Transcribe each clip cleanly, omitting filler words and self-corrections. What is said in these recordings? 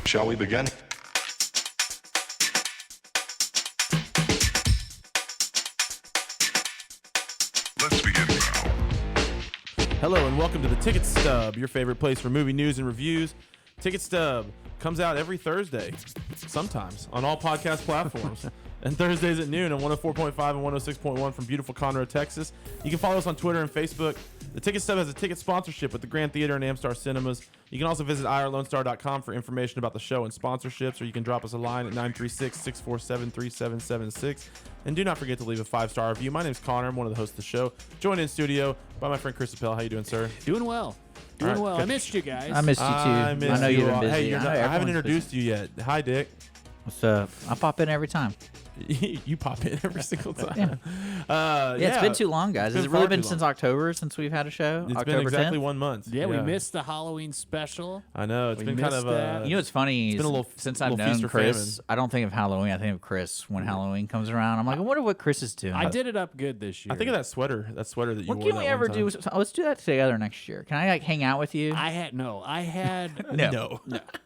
Shall we begin? Let's begin now. Hello and welcome to the Ticket Stub, your favorite place for movie news and reviews. Ticket Stub comes out every Thursday, sometimes, on all podcast platforms. And Thursdays at noon on 104.5 and 106.1 from beautiful Conroe, Texas. You can follow us on Twitter and Facebook. The Ticket Stub has a ticket sponsorship with the Grand Theater and Amstar Cinemas. You can also visit irlonestar.com for information about the show and sponsorships, or you can drop us a line at 936-647-3776. And do not forget to leave a 5-star review. My name is Connor. I'm one of the hosts of the show. Joined in studio by my friend Chris Appel. How you doing, sir? Doing well. Doing well. I missed you guys. I missed you too. I know you've been busy. Hey, I haven't introduced you yet. Hi, Dick. What's up? I pop in every time. You pop in every single time. Yeah, it's been too long, guys. Has it really been since October since we've had a show? It's October been exactly 10th? 1 month. Yeah, we missed the Halloween special. I know. It's We been kind missed of that. You know what's funny? It's been a little, since little I've known feast or Chris, famine. I don't think of Halloween. I think of Chris when Halloween comes around. I'm like, I wonder what Chris is doing. I did it up good this year. I think of that sweater that you What wore. can we that ever one do? time. Let's do that together next year. Can I like hang out with you? I had No.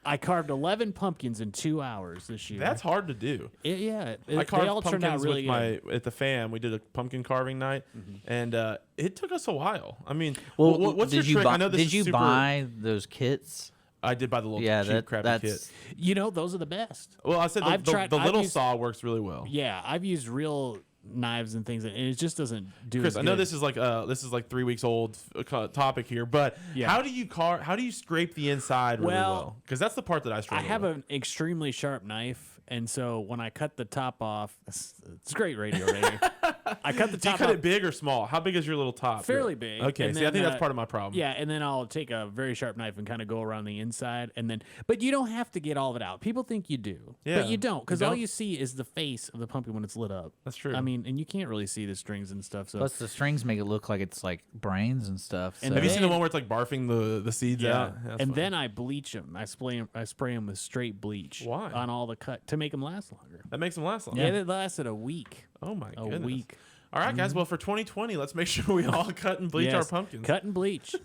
I carved 11 pumpkins in 2 hours this year. That's hard to do. I I carved they all turned out pumpkins really with good. at the fam. We did a pumpkin carving night, and it took us a while. I mean, well, what's did your trick? you buy, I know this did is you super, buy those kits? I did buy the little Yeah, cheap crappy that's kit. You know, those are the best. Well, I said I've the tried- little I've used- saw works really well. Yeah, I've used real knives and things, and it just doesn't do. Chris, as I know good. this is like 3 weeks old topic here, but Yeah. how do you scrape the inside really well? Because that's the part that I I struggle have with. an extremely sharp knife, and so when I cut the top off, it's great radio right here. I cut the Do you top cut off it big or small? How big is your little top? fairly here? big. Okay, and see, I then, think that's part of my problem. Yeah, and then I'll take a very sharp knife and kind of go around the inside, and then, but you don't have to get all of it out. People think you do, Yeah, but you don't, because you all don't? you see is the face of the pumpkin when it's lit up. That's true. I mean, and you can't really see the strings and stuff. So Plus, the strings make it look like it's like brains and stuff. And so- Have you seen the then- one where it's like barfing the seeds yeah, out? Yeah, that's and funny. then I bleach them. I spray them with straight bleach. Why? On all the cut to make them last longer. That makes them last long. Yeah, it lasted a week. Oh my A goodness. week. All right, guys. Well, for 2020, let's make sure we all cut and bleach our Yes, pumpkins. Cut and bleach.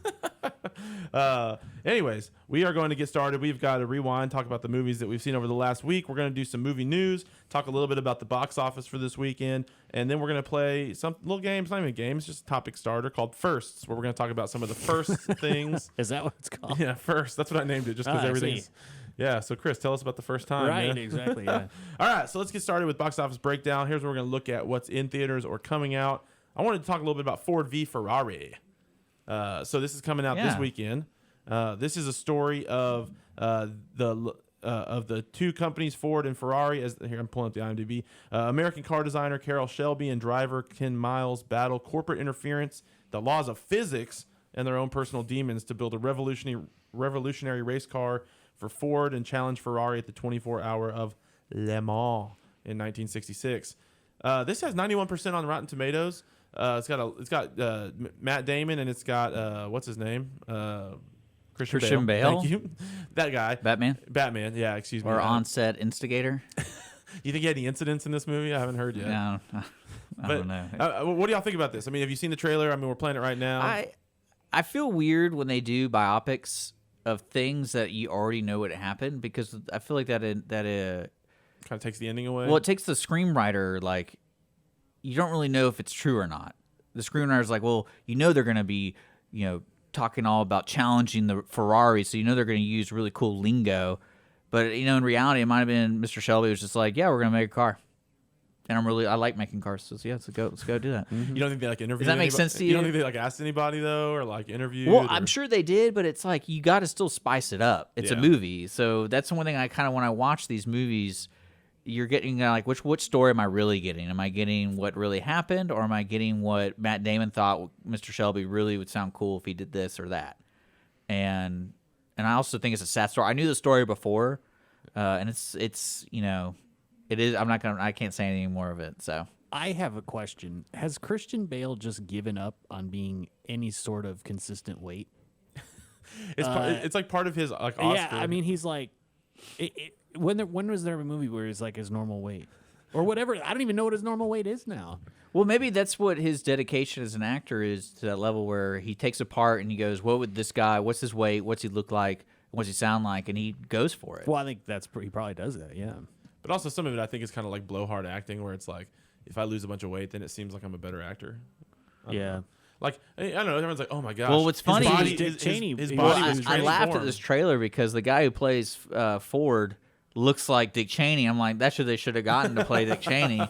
Anyways, we are going to get started. We've got to rewind, talk about the movies that we've seen over the last week. We're going to do some movie news, talk a little bit about the box office for this weekend, and then we're going to play some little games, not even games, just a topic starter called Firsts, where we're going to talk about some of the first things. Is that what it's called? Yeah, first. That's what I named it, just because Ah, I everything's. see. Yeah, so Chris, tell us about the first time. Right, man. exactly. Yeah. All right, so let's get started with box office breakdown. Here's where we're going to look at what's in theaters or coming out. I wanted to talk a little bit about Ford v Ferrari. So this is coming out this Yeah. weekend. This is a story of the two companies, Ford and Ferrari. Here, I'm pulling up the IMDb. American car designer Carroll Shelby and driver Ken Miles battle corporate interference, the laws of physics, and their own personal demons to build a revolutionary race car for Ford and challenge Ferrari at the 24-hour of Le Mans in 1966. This has 91% on Rotten Tomatoes. It's got Matt Damon, and it's got what's his name? Christian Bale? Thank you. That guy. Batman. Yeah, excuse me. or on-set instigator. You think he had any incidents in this movie? I haven't heard yet. No, I don't know. What do y'all think about this? I mean, have you seen the trailer? I mean, we're playing it right now. I feel weird when they do biopics of things that you already know what happened, because I feel like that kind of takes the ending away. well, it takes the screenwriter, like, you don't really know if it's true or not. The screenwriter's like, well, you know they're going to be, talking all about challenging the Ferrari, so you know they're going to use really cool lingo. But, in reality, it might have been Mr. Shelby was just like, yeah, we're going to make a car. And I like making cars, so yeah, let's go do that. You don't think they like interviewed? Does that make anybody? sense to You don't you? think they like asked anybody though, or like interviewed? Well, or- I'm sure they did, but it's like you got to still spice it up. It's a Yeah. movie, so that's the one thing I kind of when I watch these movies, you're getting like which story am I really getting? Am I getting what really happened, or am I getting what Matt Damon thought Mr. Shelby really would sound cool if he did this or that? And I also think it's a sad story. I knew the story before, and it's it is. I can't say anything more of it. So I have a question. Has Christian Bale just given up on being any sort of consistent weight? it's like part of his like Oscar. Yeah, I mean, he's like, when was there a movie where he's like his normal weight? Or whatever. I don't even know what his normal weight is now. well, maybe that's what his dedication as an actor is, to that level where he takes a part and he goes, what would this guy, what's his weight, what's he look like, What's he sound like? And he goes for it. Well, I think he probably does that. Yeah. But also some of it I think is kind of like blowhard acting, where it's like if I lose a bunch of weight, then it seems like I'm a better actor. I don't Yeah. know. Like I don't know, everyone's like, "Oh my gosh." Well, what's funny his is body, Dick Cheney- his Well, body was I laughed at transformed. this trailer because the guy who plays Ford looks like Dick Cheney. I'm like, that's who they should have gotten to play Dick Cheney.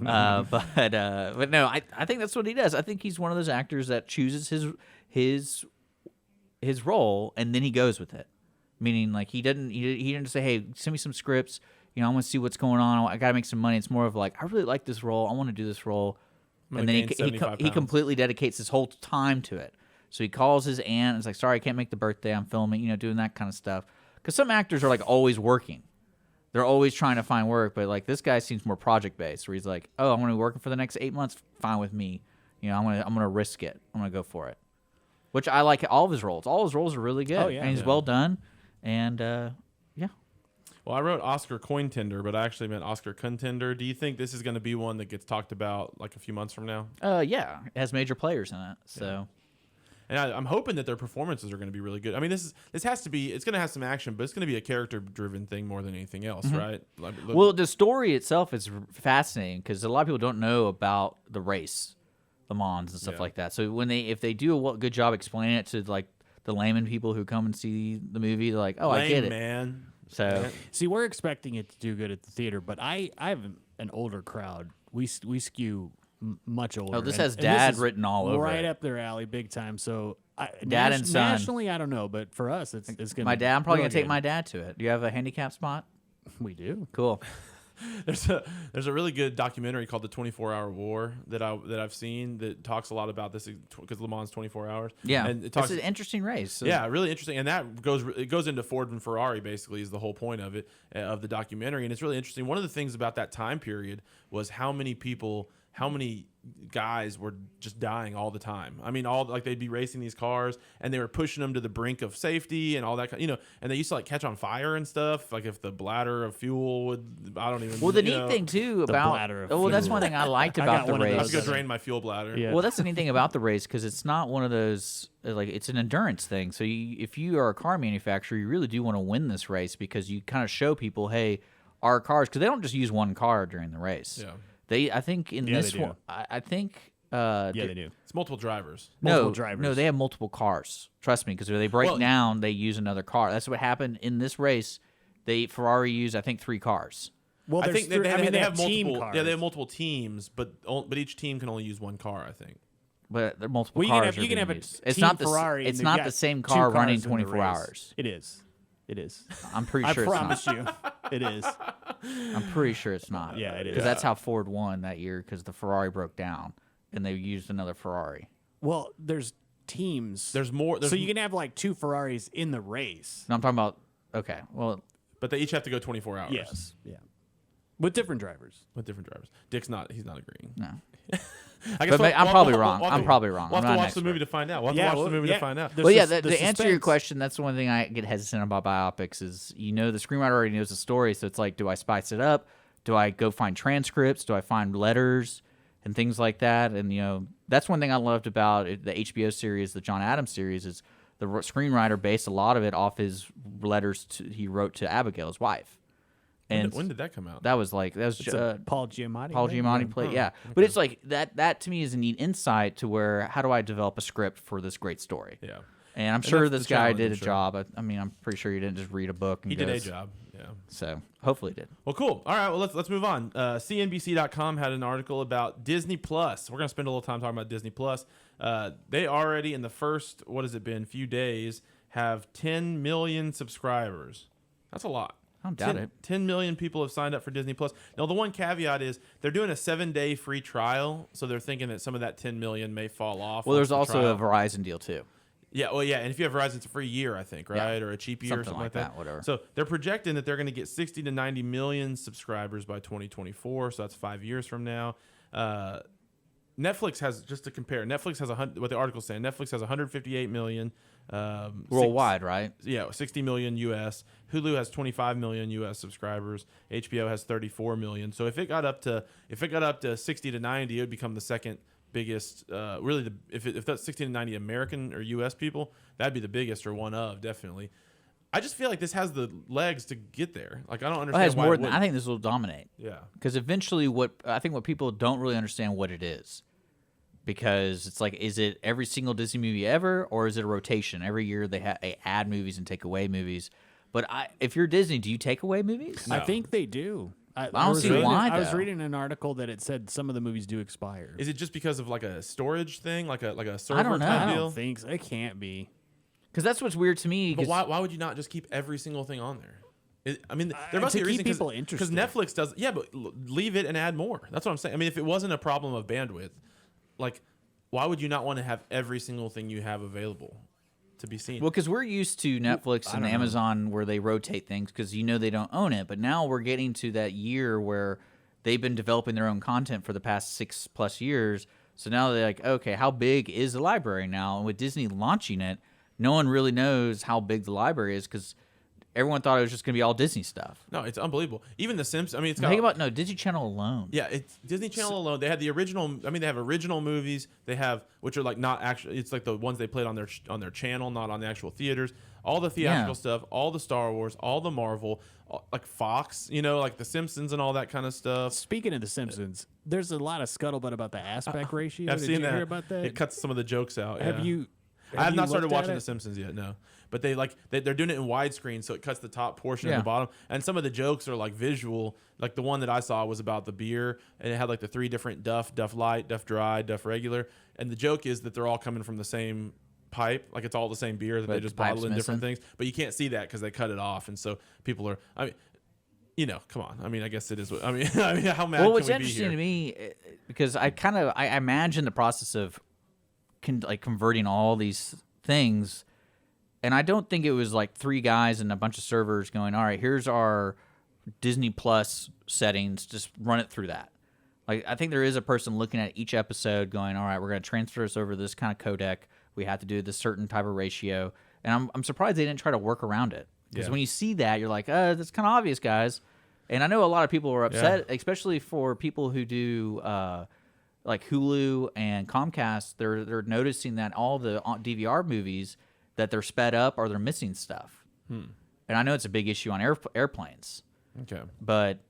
But no, I think that's what he does. I think he's one of those actors that chooses his role and then he goes with it. Meaning, like he didn't say, "Hey, send me some scripts. You know, I want to see what's going on. I got to make some money." It's more of like, I really like this role. I want to do this role. I'm And gonna then gain 75 he pounds. completely dedicates his whole time to it. So he calls his aunt and is like, "Sorry, I can't make the birthday. I'm filming," doing that kind of stuff. Because some actors are like always working. They're always trying to find work, but like this guy seems more project based, where he's like, "Oh, I'm going to be working for the next 8 months. Fine with me. I'm gonna risk it. I'm gonna go for it." Which I like all of his roles. All his roles are really good. Oh, yeah. And he's well done. And yeah. Well, I wrote Oscar coin tender, but I actually meant Oscar contender. Do you think this is going to be one that gets talked about like a few months from now? Yeah, it has major players in it. So And I'm hoping that their performances are going to be really good. I mean, this has to be. It's going to have some action, but it's going to be a character-driven thing more than anything else, right? Like, look- well, the story itself is fascinating because a lot of people don't know about the race, Le Mans and stuff Yeah. like that. So if they do a good job explaining it to like the layman people who come and see the movie, they're like, "Oh, I lame, get it." man. So See, we're expecting it to do good at the theater, but I have an older crowd. We skew much older. Oh, this and- has and dad is written all over right it. up their alley, big time. So Dad and son. nationally, I don't know, but for us, it's gonna. my dad, I'm probably really gonna take good. my dad to it. Do you have a handicap spot? We do. Cool. There's a really good documentary called The 24-Hour War that I've seen that talks a lot about this because Le Mans 24 hours. Yeah, and it talks. it's an interesting race. So Yeah, really interesting, and that goes into Ford and Ferrari. Basically, is the whole point of it of the documentary, and it's really interesting. One of the things about that time period was how many guys were just dying all the time. I mean, they'd be racing these cars and they were pushing them to the brink of safety and all that, and they used to like catch on fire and stuff. Like if the bladder of fuel would, I don't even. Well, the neat thing too about bladder of that's fuel. one thing I liked I about got the one of I those. have race. to go drain my fuel bladder. Yeah. Well, that's the neat thing about the race because it's not one of those like it's an endurance thing. So if you are a car manufacturer, you really do want to win this race because you kind of show people, hey, our cars, because they don't just use one car during the race. Yeah. I think in Yeah, this they do. one, I think. Yeah, they do. It's multiple drivers. Multiple No, drivers. no, they have multiple cars. Trust me, because if they break Well- down, they use another car. That's what happened in this race. Ferrari used, I think, 3 cars. Well, I think they have team multiple. cars. Yeah, they have multiple teams, but each team can only use one car. I think. But they're multiple Well, you can cars. have, you can have a used. It's team not Ferrari. It's and not they've the got same 2 car cars running in the 24 race. hours. It is. It is. I'm pretty I sure it's not. promise you, it is. I'm pretty sure it's not. Yeah, it is. Because that's how Ford won that year because the Ferrari broke down and they used another Ferrari. Well, there's teams. There's more. so you can have like 2 Ferraris in the race. No, I'm talking about. Okay, well, but they each have to go 24 hours. Yes. Yeah. With different drivers. With different drivers. Dick's not. He's not agreeing. no. I guess But I'm probably wrong. We'll have I'm to- probably wrong. We'll I'm have to not an watch the expert. movie to find out. We'll have Yeah, to watch well, the movie yeah. to find out. There's Well, yeah, the to answer your suspense. question, that's one thing I get hesitant about biopics is, the screenwriter already knows the story, so it's like, do I spice it up? Do I go find transcripts? Do I find letters and things like that? And, that's one thing I loved about the HBO series, the John Adams series, is the screenwriter based a lot of it off his letters he wrote to Abigail, his wife. And When did that come out? that was It's a Paul Giamatti. Paul right? Giamatti played, yeah. But it's like that to me is a neat insight to where how do I develop a script for this great story? Yeah. And I'm sure that's this the guy challenge, did I'm a sure. job. I mean, I'm pretty sure he didn't just read a book. And He did a goes- job. Yeah. So hopefully he did. Well, cool. All right. Well, let's move on. CNBC.com had an article about Disney Plus. We're gonna spend a little time talking about Disney Plus. They already in the first few days have 10 million subscribers. That's a lot. I don't doubt it. 10 million people have signed up for Disney Plus. Now, the one caveat is they're doing a 7-day free trial, so they're thinking that some of that 10 million may fall off. Well, once there's the also trial- a Verizon deal too. Yeah, well, yeah, and if you have Verizon, it's a free year, I think, right, or a cheap year, or Something something like like that. that, whatever. So they're projecting that they're going to get 60 to 90 million subscribers by 2024. So that's 5 years from now. Netflix has, just to compare, Netflix has what the article's saying. Netflix has 158 million Worldwide, right? 60 million US. Hulu has 25 million US subscribers. HBO has 34 million. So if it got up to 60 to 90, it would become the second biggest. If that's 60 to 90 American or US people, that'd be the biggest or one of, definitely. I just feel like this has the legs to get there. Like I don't Well, it understand has why more it than I wouldn't. think this will dominate. Yeah. Because eventually, what people don't really understand what it is, because it's like, is it every single Disney movie ever, or is it a rotation? Every year they add movies and take away movies. But if you're Disney, do you take away movies? No. I think they do. don't was see reading- why, I was though. reading an article that it said some of the movies do expire. Is it just because of like a storage thing, like a server don't know. type I deal? don't think so. It can't be. Because that's what's weird to me. But 'cause- why would you not just keep every single thing on there? I mean, there to must be a keep reason people because interested. Netflix does. Yeah, but leave it and add more. That's what I'm saying. I mean, if it wasn't a problem of bandwidth, like, why would you not want to have every single thing you have available to be seen? Well, because we're used to Netflix and Amazon where they rotate things because they don't own it. But now we're getting to that year where they've been developing their own content for the past 6+ years. So now they're like, okay, how big is the library now? And with Disney launching it, no one really knows how big the library is because everyone thought it was just going to be all Disney stuff. No, it's unbelievable. Even The Simpsons. I mean, it's got. Think about Disney Channel alone. Yeah, it's Disney Channel alone. They had the original. I mean, they have original movies. They have which are like not actually. It's like the ones they played on their channel, not on the actual theaters. All the theatrical stuff, all the Star Wars, all the Marvel, like Fox. Like The Simpsons and all that kind of stuff. Speaking of The Simpsons, there's a lot of scuttlebutt about the aspect ratio. I've Did seen you that. hear about that? It cuts some of the jokes out. Have yeah. you? I have you not started looked at watching it? The Simpsons yet, no. But they're doing it in widescreen, so it cuts the top portion and the bottom. And some of the jokes are like visual. Like the one that I saw was about the beer, and it had like the 3 different Duff Light, Duff Dry, Duff Regular. And the joke is that they're all coming from the same pipe, like it's all the same beer that But they just the pipe's bottle in different missing. things. But you can't see that because they cut it off, and so people are. I mean, come on. I mean, I guess it is. I mean, how mad Well, can what's we be interesting here? to me, because I imagine the process of converting all these things, and I don't think it was like 3 guys and a bunch of servers going, all right, here's our Disney Plus settings, just run it through that. Like, I think there is a person looking at each episode going, all right, we're going to transfer this over to this kind of codec. We have to do this certain type of ratio. And I'm surprised they didn't try to work around it. Because Yeah. when you see that, you're like, that's kind of obvious, guys. And I know a lot of people are upset, especially for people who do like Hulu and Comcast. They're noticing that all the DVR movies that they're sped up or they're missing stuff. And I know it's a big issue on airplanes. Okay. But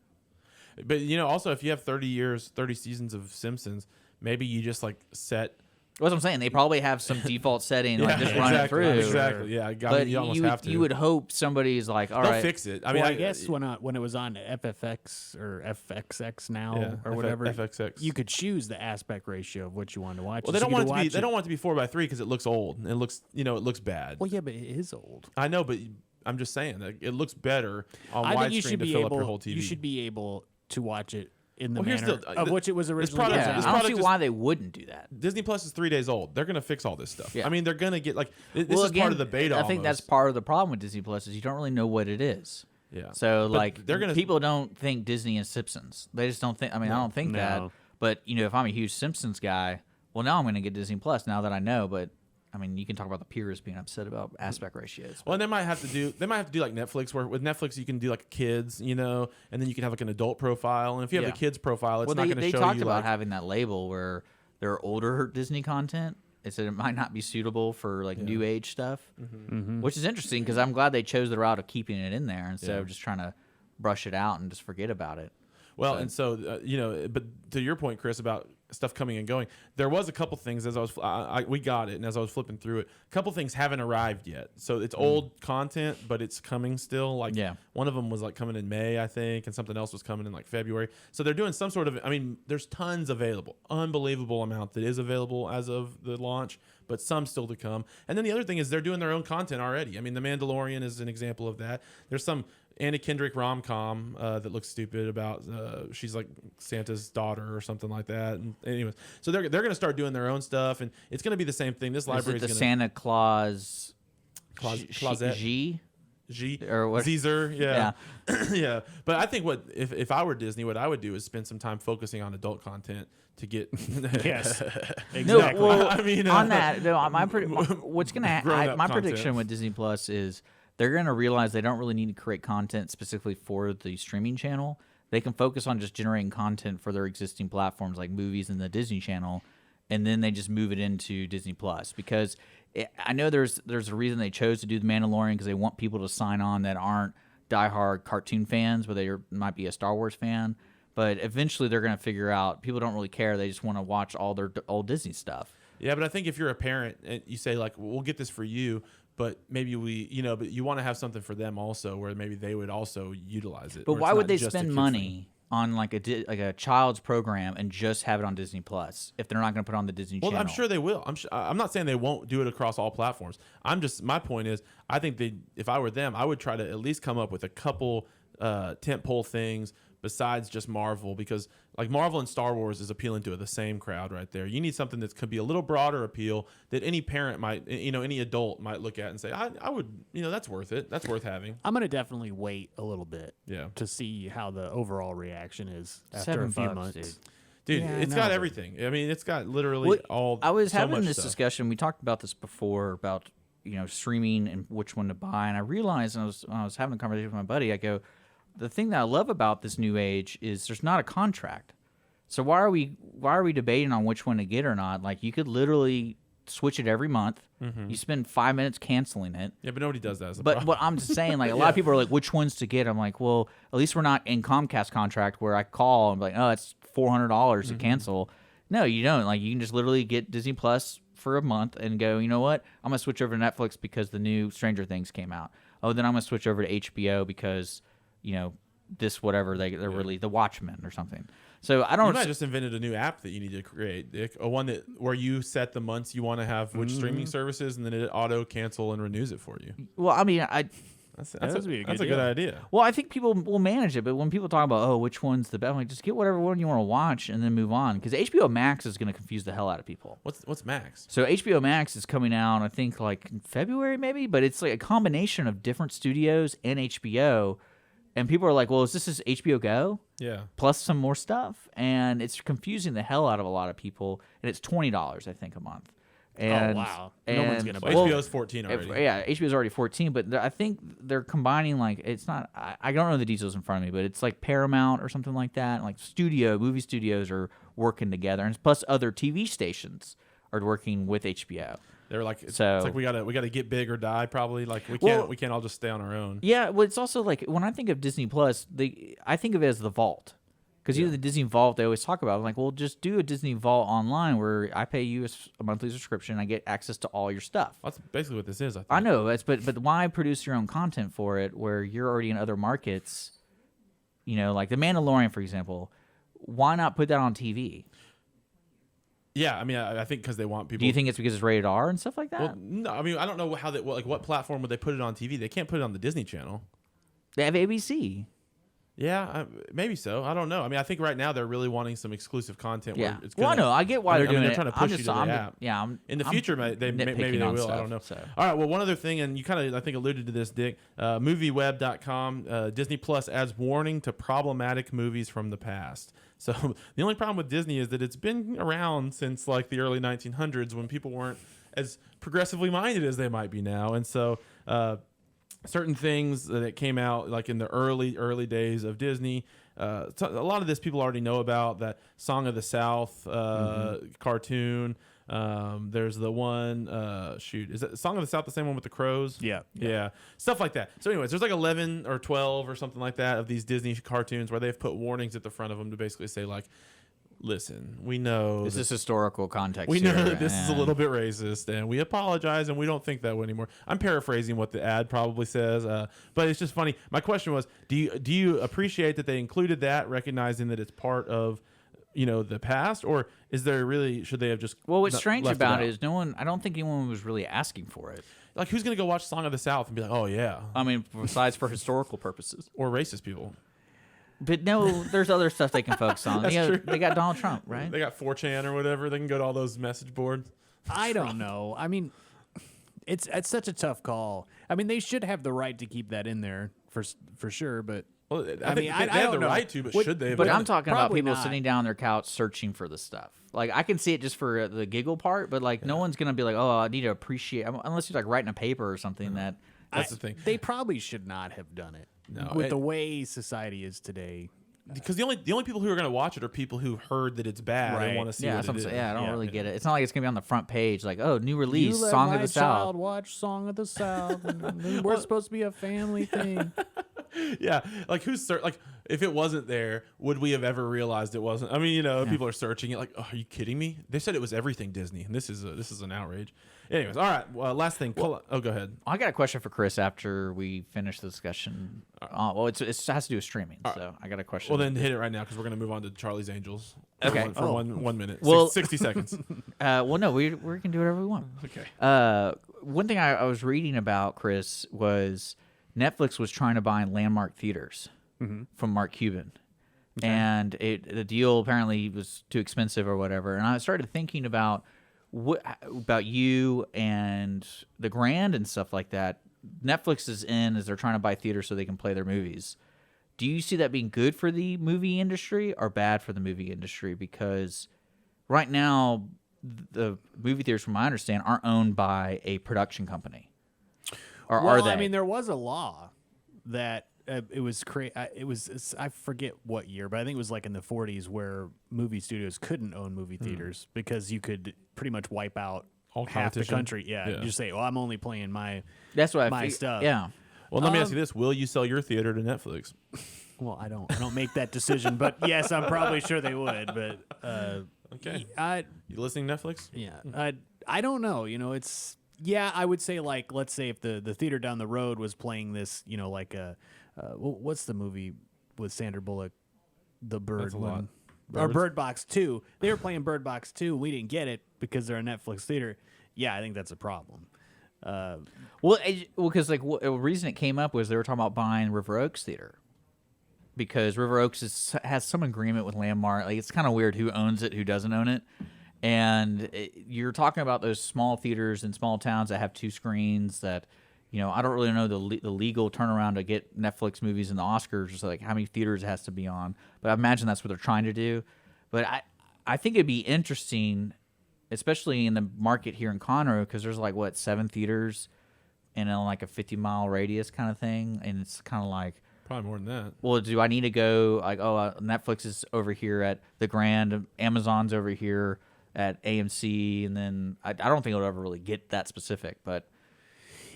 also if you have 30 seasons of Simpsons, maybe you just like set. what I'm saying, they probably have some default setting, like just run it through. Exactly. Yeah. But you almost have to. you would hope somebody's like, all They'll right, fix it. I I mean, mean, I guess when it was on FFX or FXX now Yeah, or whatever, FXX. you could choose the aspect ratio of what you wanted to watch. Well, they So don't you want could it to be. watch They don't want it to be 4:3 because it looks old. It looks, it looks bad. Well, yeah, but it is old. I know, but I'm just saying that it looks better on I think you widescreen should to be fill up your able. whole TV. You should be able to watch it in the Well, here's manner the- of which it was originally. product- designed. this I don't product see is- why they wouldn't do that. Disney Plus is 3 days old. They're gonna fix all this stuff. Yeah. I mean, they're gonna get like this Well, is part of the beta. I think that's almost. part of the problem with Disney Plus is you don't really know what it is. Yeah. So But like they're gonna people don't think Disney and Simpsons. They just don't think. I mean, I don't think that. No. But if I'm a huge Simpsons guy, well, now I'm going to get Disney Plus now that I know. But I mean, you can talk about the peers being upset about aspect ratios. Well, and they might have to do like Netflix, where with Netflix you can do like kids, and then you can have like an adult profile. And if you have Yeah. the kids profile, it's Well, not they going to show talked you about like having that label where there are older Disney content. They said it might not be suitable for like new age stuff, which is interesting because I'm glad they chose the route of keeping it in there instead of just trying to brush it out and just forget about it. Well, and so but to your point, Chris, about stuff coming and going, there was a couple things as I was we got it, and as I was flipping through it, a couple things haven't arrived yet. So it's old content, but it's coming still. Like one of them was like coming in May, I think, and something else was coming in like February. So they're doing some sort of. I mean, there's tons available, unbelievable amount that is available as of the launch, but some still to come. And then the other thing is they're doing their own content already. I mean, The Mandalorian is an example of that. There's some Anna Kendrick rom-com that looks stupid about she's like Santa's daughter or something like that. And anyways, so they're going to start doing their own stuff, and it's going to be the same thing. This Is library it the is going Santa Claus Closet G? G Or what? Caesar, yeah. Yeah. But I think if I were Disney, what I would do is spend some time focusing on adult content to get Yes, No, exactly. well, I mean, on that, no, what's going to grown-up my content. prediction with Disney Plus is they're going to realize they don't really need to create content specifically for the streaming channel. They can focus on just generating content for their existing platforms like movies and the Disney Channel, and then they just move it into Disney Plus. Because I know there's a reason they chose to do The Mandalorian because they want people to sign on that aren't diehard cartoon fans, but they might be a Star Wars fan. But eventually they're going to figure out people don't really care. They just want to watch all their old Disney stuff. Yeah, but I think if you're a parent and you say like, we'll get this for you, but maybe but you want to have something for them also, where maybe they would also utilize it. But where why it's would not they just a spend kid money thing. on like a child's program and just have it on Disney Plus if they're not going to put it on the Disney Well, Channel? I'm sure they will. I'm not saying they won't do it across all platforms. My point is, I think if I were them, I would try to at least come up with a couple tentpole things besides just Marvel, because like Marvel and Star Wars is appealing to the same crowd right there. You need something that could be a little broader appeal that any parent might, any adult might look at and say, I would, that's worth it. That's worth having. I'm gonna definitely wait a little bit. Yeah. To see how the overall reaction is after a few $7, months. Dude, Yeah, it's no, got but- everything. I mean, it's got literally all. I was so having much this stuff. discussion. We talked about this before about streaming and which one to buy, and I realized when I was having a conversation with my buddy, I go, the thing that I love about this new age is there's not a contract. So why are we debating on which one to get or not? Like you could literally switch it every month. You spend 5 minutes canceling it. Yeah, but nobody does that. As a But problem. what I'm just saying, like a lot of people are like, which ones to get? I'm like, well, at least we're not in Comcast contract where I call and be like, oh, it's $400 to cancel. No, you don't. Like you can just literally get Disney Plus for a month and go, you know what? I'm gonna switch over to Netflix because the new Stranger Things came out. Oh, then I'm gonna switch over to HBO because this whatever they're released, The Watchmen or something. So I You don't. might just invented a new app that you need to create, Dick. A one where you set the months you want to have which streaming services, and then it auto cancel and renews it for you. Well, I mean, That's would be a that's good a good deal. idea. Well, I think people will manage it, but when people talk about, oh, which one's the best, I'm like, just get whatever one you want to watch and then move on. Because HBO Max is going to confuse the hell out of people. What's Max? So HBO Max is coming out, I think, like in February maybe, but it's like a combination of different studios and HBO. And people are like, well, is this HBO Go? Yeah. Plus some more stuff. And it's confusing the hell out of a lot of people. And it's $20, I think, a month. And, wow. No one's gonna buy Well, it. HBO's 14 already. Yeah, HBO's already 14, but I think they're combining like it's not. I don't know the details in front of me, but it's like Paramount or something like that. Like movie studios are working together, and plus other TV stations are working with HBO. They're like, it's So- like we gotta get big or die. Probably like Well- we can't all just stay on our own. Yeah, well, it's also like when I think of Disney Plus, I think of it as the vault. Because the Disney Vault they always talk about. I'm like, well, just do a Disney Vault online where I pay you a monthly subscription, I get access to all your stuff. That's basically what this is. I think. I know, but why produce your own content for it where you're already in other markets? Like The Mandalorian, for example. Why not put that on TV? Yeah, I mean, I think because they want people. Do you think it's because it's rated R and stuff like that? Well, no, I mean, I don't know how they what platform would they put it on TV? They can't put it on the Disney Channel. They have ABC. Yeah, maybe so. I don't know. I mean, I think right now they're really wanting some exclusive content. Yeah. Where it's Well, I gonna, know. I get why I they're mean, doing they're it. trying to I'm push just, you to I'm, the app. Yeah, In the I'm future, maybe they nitpicking on will. stuff, I don't know. so. All right. Well, one other thing, and you kind of, I think, alluded to this, Dick. Movieweb.com, Disney Plus adds warning to problematic movies from the past. So the only problem with Disney is that it's been around since like the early 1900s when people weren't as progressively minded as they might be now, and so. Certain things that came out like in the early days of Disney. A lot of this people already know about, that Song of the South cartoon. There's the one, is that Song of the South the same one with the crows? Yeah. Stuff like that. So anyways, there's like 11 or 12 or something like that of these Disney cartoons where they've put warnings at the front of them to basically say like, listen, we know This is historical context. we know here, that this is a and- little bit racist, and we apologize, and we don't think that way anymore. I'm paraphrasing what the ad probably says, but it's just funny. My question was, do you appreciate that they included that, recognizing that it's part of the past, or is there really should they have just Well, what's strange left about out? it is I don't think anyone was really asking for it. Like, who's gonna go watch Song of the South and be like, oh yeah, I mean, besides for historical purposes. or racist people? But no, there's other stuff they can focus on. That's true. They got Donald Trump, right? They got 4chan or whatever. They can go to all those message boards. I don't know. I mean, it's such a tough call. I mean, they should have the right to keep that in there for sure. But Well, I think mean, they I have don't the know. right to, but What- should they? have But done I'm it? talking about Probably people not. sitting down on their couch searching for the stuff. Like I can see it just for the giggle part, but like no one's gonna be like, oh, I need to appreciate, unless you're like writing a paper or something that. That's the thing. they probably should not have done it. No, with the way society is today. because the only people who are going to watch it are people who heard that it's bad Right. and want to see Yeah, what that's what I'm it saying. is. Yeah, I don't really get it. It's not like it's gonna be on the front page, like, oh, new release, You let Song my of the child South. watch Song of the South. And we're supposed to be a family thing. Yeah, like like if it wasn't there, would we have ever realized it wasn't? I mean, people are searching it like, oh, are you kidding me? They said it was everything Disney, and this is an outrage. Anyways, all right. Well, last thing. Go ahead. I got a question for Chris after we finish the discussion. Well, it has to do with streaming, so I got a question. Well, then hit it right now because we're going to move on to Charlie's Angels. Okay. For 1 minute. Well- 60 seconds. well, no, we can do whatever we want. Okay. One thing I was reading about, Chris, was Netflix was trying to buy Landmark Theaters from Mark Cuban. And the deal apparently was too expensive or whatever. And I started thinking about you and the Grand and stuff like that. Netflix is in as they're trying to buy theaters so they can play their movies. Do you see that being good for the movie industry or bad for the movie industry? Because right now, the movie theaters, from my understanding, aren't owned by a production company. Or are they? I mean, there was a law that it was I forget what year, but I think it was like in the 40s where movie studios couldn't own movie theaters because you could pretty much wipe out All half the competition? country. Yeah, Yeah. just say, "Oh, I'm only playing my." That's what my I stuff. Yeah. Well, let me ask you this: will you sell your theater to Netflix? Well, I don't make that decision, but yes, I'm probably sure they would. But Okay. I You listening, Netflix? yeah, I don't know. It's I would say like let's say if the theater down the road was playing this, like what's the movie with Sandra Bullock, the bird That's a lot. one, or Birds? Bird Box 2. They were playing Bird Box 2. We didn't get it because they're a Netflix theater. Yeah, I think that's a problem. Well, because the reason it came up was they were talking about buying River Oaks Theater because River Oaks has some agreement with Landmark. Like it's kind of weird who owns it, who doesn't own it, and you're talking about those small theaters in small towns that have 2 screens. That I don't really know the legal turnaround to get Netflix movies in the Oscars, just like how many theaters it has to be on. But I imagine that's what they're trying to do. But I think it'd be interesting, especially in the market here in Conroe, because there's 7 theaters in like a 50-mile radius kind of thing, and it's kind of like, Probably more than that. well, do I need to go Netflix is over here at the Grand, Amazon's over here at AMC, and then I don't think it'll ever really get that specific, but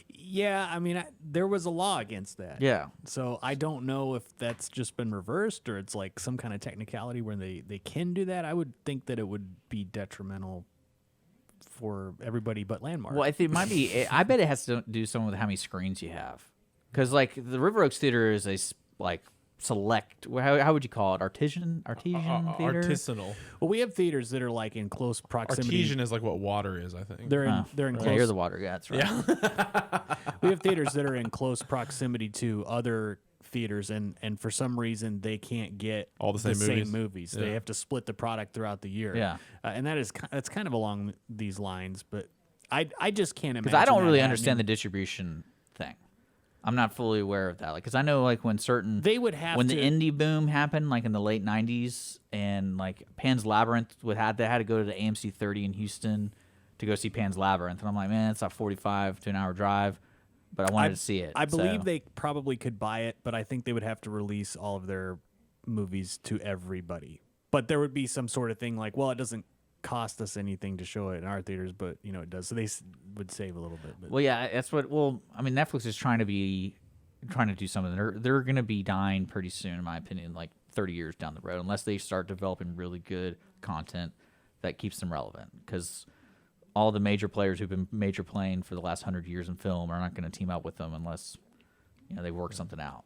Yeah, I mean, there was a law against that. yeah. So I don't know if that's just been reversed or it's like some kind of technicality where they can do that. I would think that it would be detrimental for everybody but Landmark. Well, I think it might be. I bet it has to do something with how many screens you have, because the River Oaks Theater is a select. How would you call it? Artesian theater. Artisanal. Well, we have theaters that are like in close proximity. Artesian is like what water is, I think. They're in Yeah, close. you're the water. Yeah, that's right. We have theaters that are in close proximity to other theaters, and for some reason they can't get All the same movies? They Yeah. have to split the product throughout the year. Yeah. And that's kind of along these lines, but I just can't imagine. Because I don't that really happening. understand the distribution thing. I'm not fully aware of that. Because I know when They would have when to. the indie boom happened, like in the late '90s, and like Pan's Labyrinth they had to go to the AMC 30 in Houston to go see Pan's Labyrinth, and I'm like, man, it's a 45 to an hour drive, but I wanted to see it. I believe so. they probably could buy it, but I think they would have to release all of their movies to everybody. But there would be some sort of thing like, well, it doesn't cost us anything to show it in our theaters, but it does. So they would save a little bit. But Well, yeah, that's what. Well, I mean, Netflix is trying to do something. They're going to be dying pretty soon, in my opinion, like 30 years down the road, unless they start developing really good content that keeps them relevant. Because all the major players who've been major playing for the last 100 years in film are not going to team up with them unless they work something out.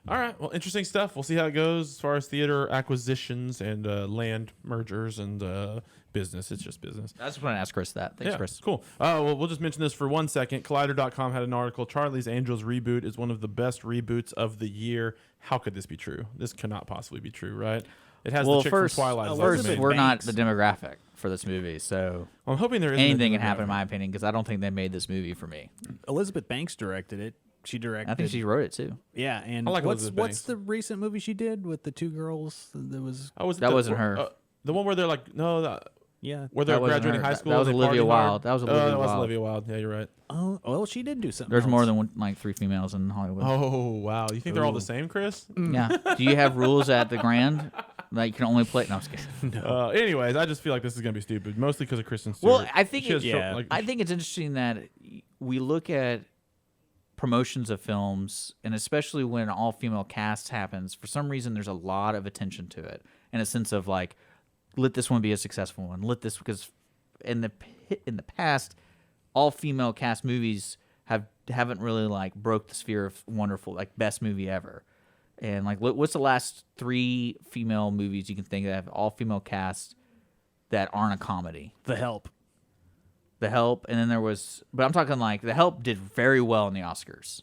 All right. Well, interesting stuff. We'll see how it goes as far as theater acquisitions and land mergers and business. It's just business. I just want to ask Chris that. Thanks, Yeah, Chris. cool. Well, we'll just mention this for 1 second. Collider.com had an article. Charlie's Angels reboot is one of the best reboots of the year. How could this be true? This cannot possibly be true, right? It has the chick first, from Twilight. as Elizabeth the main- we're not Banks. the demographic for this movie, so I'm hoping there isn't anything a can happen, in demographic. my opinion, because I don't think they made this movie for me. Elizabeth Banks directed it. She directed. I think she wrote it too. Yeah, and I like what's Elizabeth Banks. the recent movie she did with the 2 girls? That was Oh, was it That the- wasn't her. the one where they're like, no, Yeah. Where they're That wasn't graduating her. high That- school. that was they Olivia partied Wilde. hard. That was Olivia that was Wilde. Olivia Wilde. Yeah, you're right. Oh, well, she did do something. There's more else. than like 3 females in Hollywood. Oh wow, you think they're all the Ooh. same, Chris? Yeah. Do you have rules at the Grand that you can only play? No, I'm just kidding. Anyways, I just feel like this is gonna be stupid, mostly because of Kristen Stewart. Well, I think She has yeah. like, I think it's interesting that we look at promotions of films, and especially when all female cast happens, for some reason there's a lot of attention to it, in a sense of like, let this one be a successful one. Let this, because in the past, all female cast movies haven't really like broke the sphere of wonderful, like best movie ever. And like, what's the last 3 female movies you can think of that have all female cast that aren't a comedy? The Help. The Help, and then there was, but I'm talking like The Help did very well in the Oscars.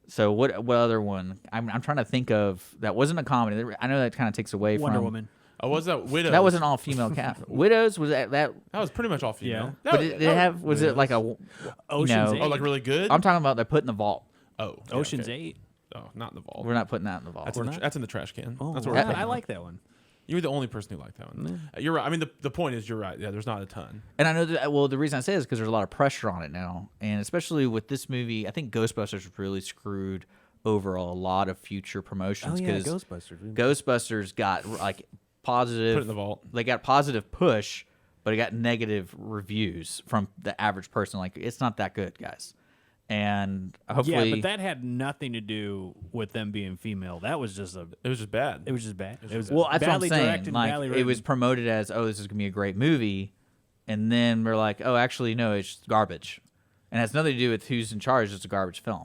So what other one? I'm trying to think of that wasn't a comedy. I know that kind of takes away Wonder from Woman. oh, was that Widows? That wasn't all female cast. Widows was that. That was pretty much all female. Yeah. No, But did it have? Was it like a? Ocean's no. 8. Oh, like really good? I'm talking about they put in the vault. oh, yeah, Ocean's okay. 8. Oh, not in the vault. We're not putting that in the vault. That's in the trash can. Oh, That's what wow. we're talking I about. like that one. You were the only person who liked that one. You're right. I mean, the point is, you're right. Yeah, there's not a ton. And I know that. Well, the reason I say it is because there's a lot of pressure on it now, and especially with this movie, I think Ghostbusters really screwed over a lot of future promotions. Oh, yeah, because Ghostbusters. Ghostbusters got like positive. Put it in the vault. They got positive push, but it got negative reviews from the average person. Like, it's not that good, guys. And hopefully, Yeah, but that had nothing to do with them being female. That was just It was just bad. It was just bad. It was well, that's what I'm badly saying. directed, Like, badly it was written. promoted as, oh, this is gonna be a great movie, and then we're like, oh, actually, no, it's garbage, and it has nothing to do with who's in charge. It's a garbage film.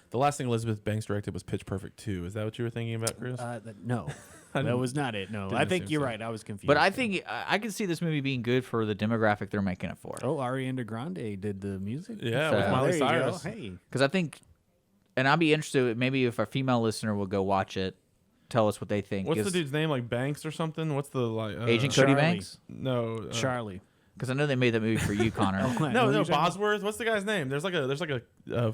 The last thing Elizabeth Banks directed was Pitch Perfect 2. Is that what you were thinking about, Chris? No, that was not it. No, Didn't I think assume you're so. right. I was confused. But I think I can see this movie being good for the demographic they're making it for. Oh, Ariana Grande did the music. Yeah, So- with Miley there you Cyrus. go. Hey, Because I think, and I'd be interested, maybe if a female listener will go watch it, tell us what they think. What's the dude's name? Like Banks or something? What's the like? Agent Charlie. Cody Banks? No. Charlie. Because I know they made that movie for you, Connor. No, Bosworth. What's the guy's name? There's like a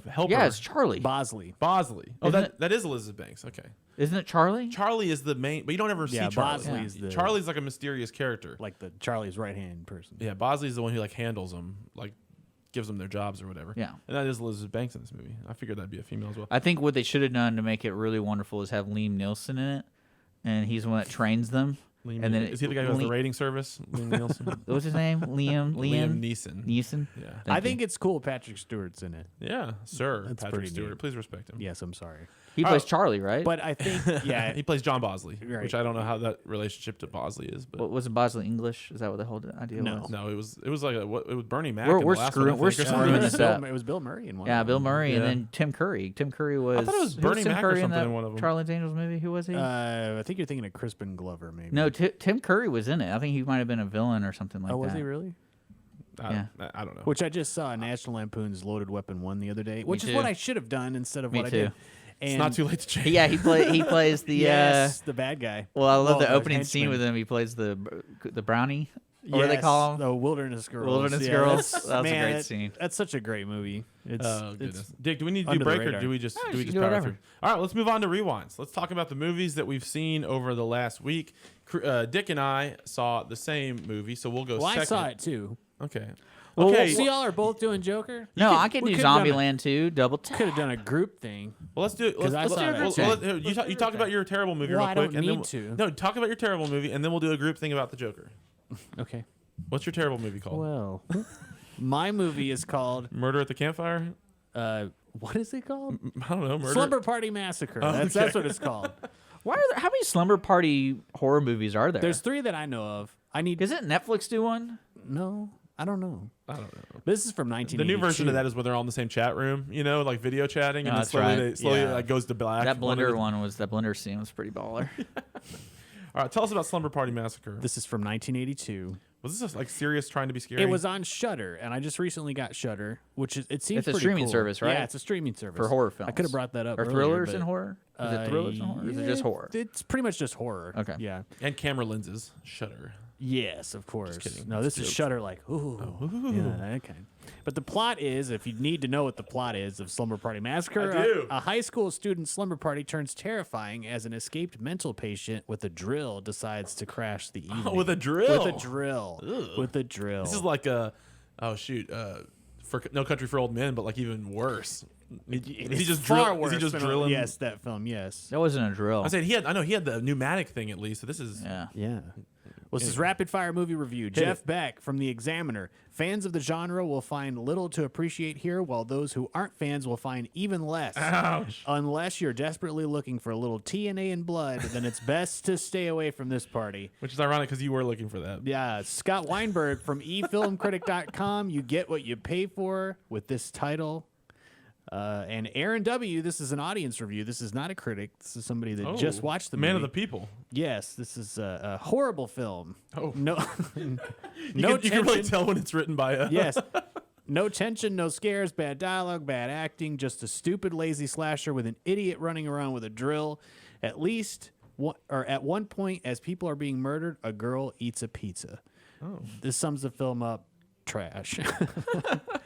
helper. Yeah, it's Charlie. Bosley. Bosley. Oh, Isn't that is Elizabeth Banks. Okay. Isn't it Charlie? Charlie is the main, but you don't ever Yeah, see Charlie. Bosley is the- Charlie's like a mysterious character. Like the Charlie's right hand person. Yeah, Bosley's the one who like handles them, like gives them their jobs or whatever. Yeah. And that is Elizabeth Banks in this movie. I figured that'd be a female as well. I think what they should have done to make it really wonderful is have Liam Nielsen in it, and he's the one that trains them. And then is he the guy who has the rating service? Liam Nielsen. What's his name? Liam Neeson. Neeson. Yeah. I think it's cool Patrick Stewart's in it. Yeah, sir. That's Patrick pretty Stewart. neat. Please respect him. Yes, I'm sorry. he plays Charlie, right? But I think, yeah. He plays John Bosley, Right. which I don't know how that relationship to Bosley is, but What, wasn't Bosley English? Is that what the whole idea No. was? no, it was like it was Bernie Mac. We're in the last one, I screwing- we're think, or screwing something. this up. It was Bill Murray in one. Yeah, of Bill them. Murray and Yeah. then Tim Curry. Tim Curry was. thought it was who Bernie Tim Mac or Curry in something that in one of them. Charlie's Angels movie. Who was he? I think you're thinking of Crispin Glover, maybe. no, Tim Curry was in it. I think he might have been a villain or something like Oh, was that. he really? Yeah. I don't know. Which I just saw National Lampoon's Loaded Weapon 1 the other day, which is too. what I should have done instead of Me what I too. did. It's And not too late to change. Yeah, he plays the. yes, the bad guy. Well, I love Well, the opening scene henchman. with him. He plays the brownie. What do they Yes, call him? The Wilderness Girls. Wilderness Yeah, Girls. that's- That was a man, great scene. That's such a great movie. It's, Oh goodness, it's Dick. Do we need to do under the break or radar. do we just No, do we you just can do power whatever. through? All right, let's move on to rewinds. Let's talk about the movies that we've seen over the last week. Dick and I saw the same movie, so we'll go. Well, second. I saw it too. Okay. Well, okay. So y'all are both doing Joker? No, I can we do could've done a- Zombieland too. Double Could tap. have done a group thing. Well, let's do it. 'Cause I Let's saw do a that group. too. Well, you talk about your terrible movie Well, real I quick, don't and then need to. No, talk about your terrible movie, and then we'll do a group thing about the Joker. Okay. What's your terrible movie called? Well, my movie is called. Murder at the Campfire. What is it called? I don't know. Murder. Slumber Party Massacre. That's what it's called. Why are there? How many slumber party horror movies are there? There's 3 that I know of. I need. Isn't Netflix do one? No, I don't know. I don't know. This is from 1982. The new version of that is where they're all in the same chat room, you know, like video chatting, and then that's slowly, right. they, slowly Yeah. it like goes to black. That One of blender the- one was that blender scene was pretty baller. All right, tell us about Slumber Party Massacre. This is from 1982. Was this like serious trying to be scary? It was on Shudder, and I just recently got Shudder, which is it seems It's a pretty streaming cool. service, right? Yeah, it's a streaming service For horror films. I could have brought that up. Or earlier, thrillers but, and horror? Is it thrillers and horror? Or is it just horror? It's pretty much just horror. Okay. Yeah. and camera lenses. Shutter. Yes, of course. kidding. No, It's this a is joke. Shudder. Like, ooh, Ooh. yeah, that kind. But the plot is, if you need to know what the plot is of Slumber Party Massacre, I do. a high school student slumber party turns terrifying as an escaped mental patient with a drill decides to crash the evening. with a drill? With a drill. Ugh. With a drill. This is like for No Country for Old Men, but like even worse. Is he just far worse. Is he just than drilling? Yes, that film. Yes. That wasn't a drill. I said he had the pneumatic thing at least. So this is Yeah. Yeah. Well, this is rapid fire movie review. Jeff it. Beck from The Examiner. Fans of the genre will find little to appreciate here, while those who aren't fans will find even less. Ouch. Unless you're desperately looking for a little TNA and blood, then it's best to stay away from this party. Which is ironic because you were looking for that. Yeah, Scott Weinberg from efilmcritic.com. You get what you pay for with this title. And Aaron W., this is an audience review. This is not a critic. This is somebody that just watched the movie. Man of the People. Yes, this is a horrible film. Oh. No, You no can really tension. tell when it's written by a Yes. No tension, no scares, bad dialogue, bad acting, just a stupid, lazy slasher with an idiot running around with a drill. At one point, as people are being murdered, a girl eats a pizza. Oh. This sums the film up. Trash. It's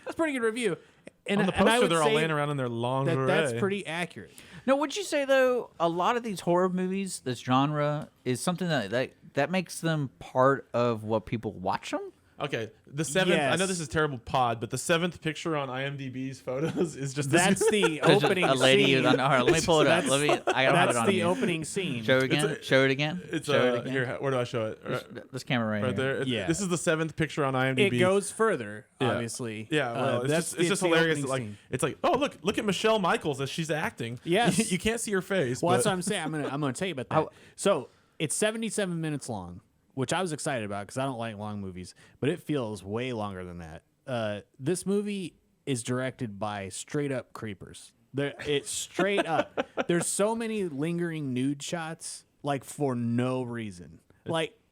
a pretty good review. And, On the and I poster, would they're all say laying around in their lingerie. that's pretty accurate. No, would you say though a lot of these horror movies, this genre, is something that makes them part of what people watch them? Okay, the seventh. I know Yes. this is terrible pod, but the seventh picture on IMDb's photos is just this. That's the There's opening a lady. scene. All right, let me pull it up. I don't have That's it on the me. opening scene. Show it again. Show it again. It's show it again. here. Where do I show it? This camera right, Right here. there. Yeah. This is the seventh picture on IMDb. It goes further, Yeah. obviously. Yeah, well, it's just the hilarious. opening Like scene. it's like, oh look at Michelle Michaels as she's acting. Yes. you can't see her face. Well, but that's what I'm saying. I'm gonna tell you about that. So it's 77 minutes long, which I was excited about because I don't like long movies, but it feels way longer than that. This movie is directed by straight up creepers. It's straight up. There's so many lingering nude shots, like for no reason.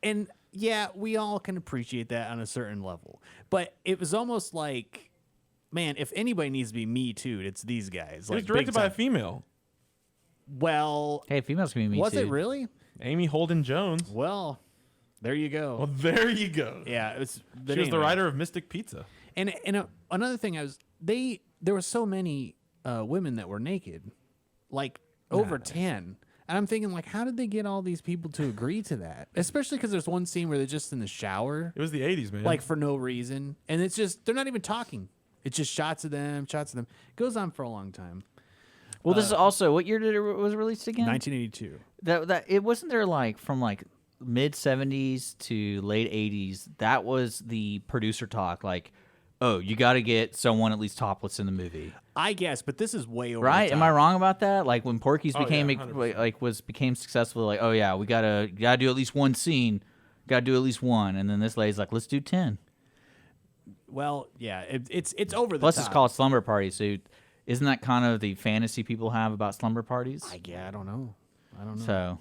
And yeah, we all can appreciate that on a certain level, but it was almost like, man, if anybody needs to be Me Too, it's these guys. it was directed by a female, Well, Hey, females can be me was too. it really? Amy Holden Jones. Well, there you go. Well, there you go. Yeah, it was. She was the writer of Mystic Pizza. And another thing, there were so many women that were naked, like over 10. And I'm thinking, like, how did they get all these people to agree to that? Especially because there's one scene where they're just in the shower, It was the 80s, man. like for no reason, and it's just they're not even talking. It's just shots of them. It goes on for a long time. Well, this is also what year did it was released again? 1982. That it wasn't there like from like mid 70s to late 80s. That was the producer talk. Like, oh, you got to get someone at least topless in the movie, I guess, but this is way over. right? The Am top. I wrong about that? Like when Porky's Oh, became yeah, 100%. became successful. Like, oh yeah, we gotta do at least one scene. Got to do at least one, and then this lady's like, let's do 10. Well, yeah, it's over the Plus, top. it's called Slumber Party. So, isn't that kind of the fantasy people have about slumber parties? I don't know. So,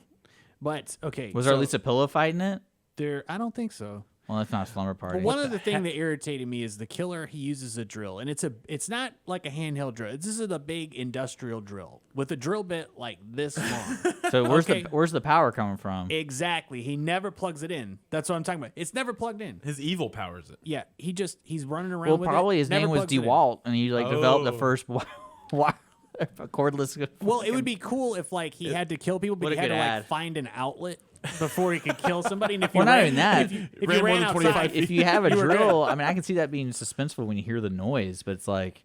But okay, was there so at least a pillow fight in it? there? I don't think so. Well, that's not a slumber party. But one other thing that irritated me is the killer. He uses a drill, and it's not like a handheld drill. This is a big industrial drill with a drill bit like this long. So Okay. where's the power coming from? Exactly. He never plugs it in. That's what I'm talking about. It's never plugged in. His evil powers it. Yeah, he's running around. Well, with probably it, his never name was plugs it in. DeWalt, and he like developed the Oh. first cordless. Well, it would be cool if like he had to kill people, but What he a had to good like ad. find an outlet before he could kill somebody. And if Well, you not ran, even that. If you Ran more ran than 25 outside, feet. If you have a You were dead. drill, I mean, I can see that being suspenseful when you hear the noise, but it's like,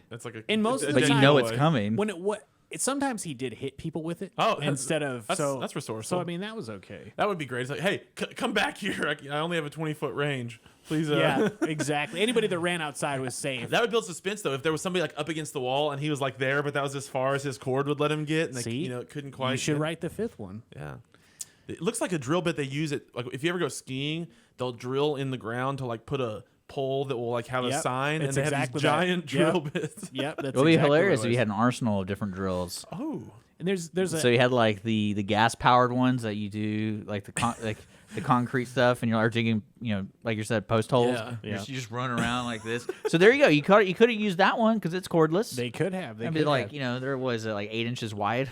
That's like a. In most of a the but time- you know it's boy. coming. when sometimes he did hit people with it. Oh, instead of that's resourceful. So I mean that was okay. That would be great. It's like, hey, come back here. I only have a 20-foot range. Please. Yeah, exactly. Anybody that ran outside was safe. That would build suspense, though. If there was somebody like up against the wall and he was like there, but that was as far as his cord would let him get, and they, See? it couldn't quite. You should get- write the fifth one. Yeah. It looks like a drill bit they use it. Like if you ever go skiing, they'll drill in the ground to like put a pole that will like have a Yep, sign, and it's they have exactly these that. giant Yep. drill bits. Yep, that's it would be exactly hilarious what if it you was. had an arsenal of different drills. Oh. And there's a So you had like the gas powered ones that you do, like the concrete stuff, and you're digging, like you said, post holes. Yeah. You Yeah. just run around like this. So there you go. You could have used that one because it's cordless. they could have. They I could mean, like have. there was like 8 inches wide.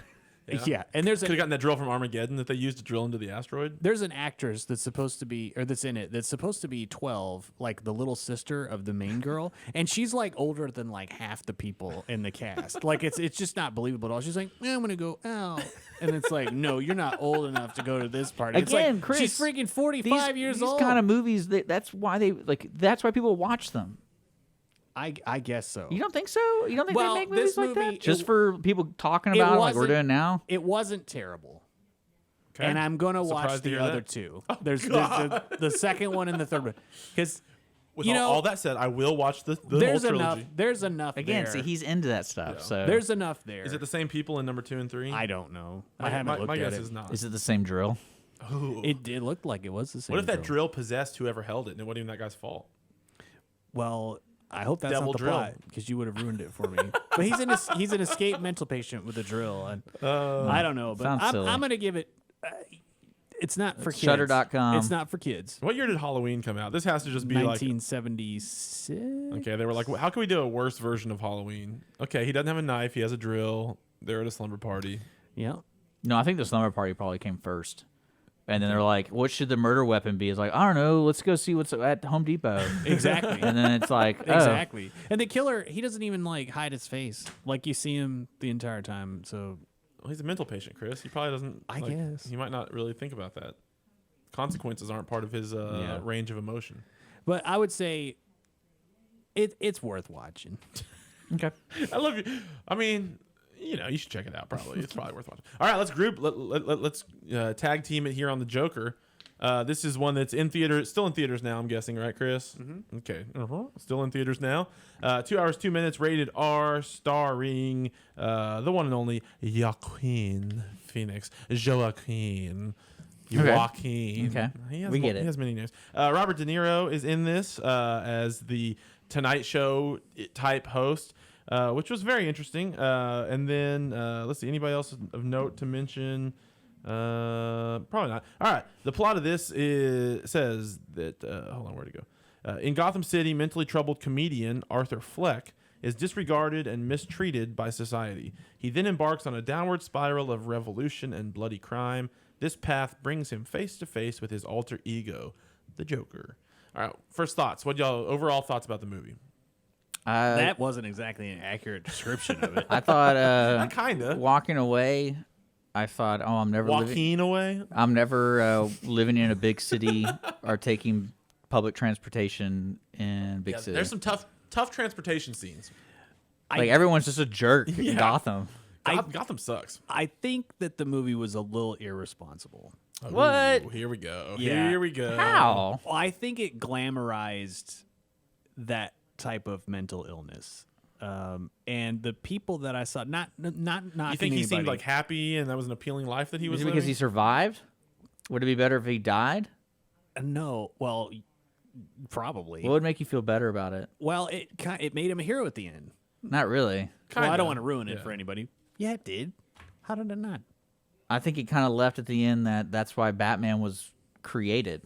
Yeah, and there's Could have gotten that drill from Armageddon that they used to drill into the asteroid. There's an actress that's supposed to be, or that's in it, that's supposed to be 12, like the little sister of the main girl, and she's like older than like half the people in the cast. Like it's just not believable at all. She's like, I'm gonna go out, and it's like, no, you're not old enough to go to this party. It's Again, like, Chris, she's freaking 45 years old. These kind of movies, that's why people watch them. I guess so. You don't think so? You don't think Well, they make this movies like movie, that just it- for people talking about it like we're wasn't- doing now? It wasn't terrible. Okay. And I'm gonna watch Surprised to the hear other that. two. There's the second one and the third one, because With you know all that said, I will watch the whole there's trilogy. enough. There's enough. Again, there. see, he's into that stuff. Yeah. So There's enough there. Is it the same people in number 2 and 3? I don't know. I My, haven't my, looked my at guess it. is not. is it the same drill? Ooh. It looked like it was the same. What if that drill possessed whoever held it and it wasn't even that guy's fault? Well, I hope that's Devil not the drill. plot, because you would have ruined it for me. But he's an escaped mental patient with a drill, and I don't know. But Sounds silly. I'm gonna give it. It's not for kids. Shudder.com. It's not for kids. What year did Halloween come out? This has to just be 1976. like. Okay, they were like, how can we do a worse version of Halloween? Okay, he doesn't have a knife. He has a drill. They're at a slumber party. Yeah. No, I think the slumber party probably came first. And then they're like, what should the murder weapon be? It's like, I don't know. Let's go see what's at Home Depot. Exactly. And then it's like, oh. Exactly. And the killer, he doesn't even like hide his face. Like you see him the entire time. So Well, he's a mental patient, Chris. He probably doesn't. I like, guess. he might not really think about that. Consequences aren't part of his Yeah. range of emotion. but I would say it's worth watching. Okay. I love you. I mean, you should check it out. Probably it's probably worth watching. All right, let's group. Let's tag team it here on the Joker. This is one that's in theaters, still in theaters now. I'm guessing, right, Chris? Mm-hmm. Okay. Still in theaters now. 2 hours 2 minutes, rated R, starring the one and only Joaquin Phoenix. Joaquin. Joaquin. Okay. We get it. He has many names. Robert De Niro is in this as the Tonight Show type host, which was very interesting. And then let's see, anybody else of note to mention? Probably not. All right. The plot of this says that hold on, where'd it go? In Gotham City, mentally troubled comedian Arthur Fleck is disregarded and mistreated by society. He then embarks on a downward spiral of revolution and bloody crime. This path brings him face to face with his alter ego, the Joker. All right, first thoughts. What y'all overall thoughts about the movie? That wasn't exactly an accurate description of it. I thought Kinda. walking away, I thought, oh, I'm never Joaquin away. I'm never living in a big city or taking public transportation in a big city. There's some tough transportation scenes. like everyone's just a jerk in Gotham. Gotham sucks. I think that the movie was a little irresponsible. What? Ooh, here we go. Yeah. Here we go. How? Well, I think it glamorized that type of mental illness. And the people that I saw, not You think he seemed like happy and that was an appealing life that he was Is it because living? he survived? Would it be better if he died? No, well, probably. What would make you feel better about it? Well, it made him a hero at the end. Not really. Well, I Kinda. don't want to ruin it Yeah. for anybody. Yeah, it did. How did it not? I think it kind of left at the end that's why Batman was created.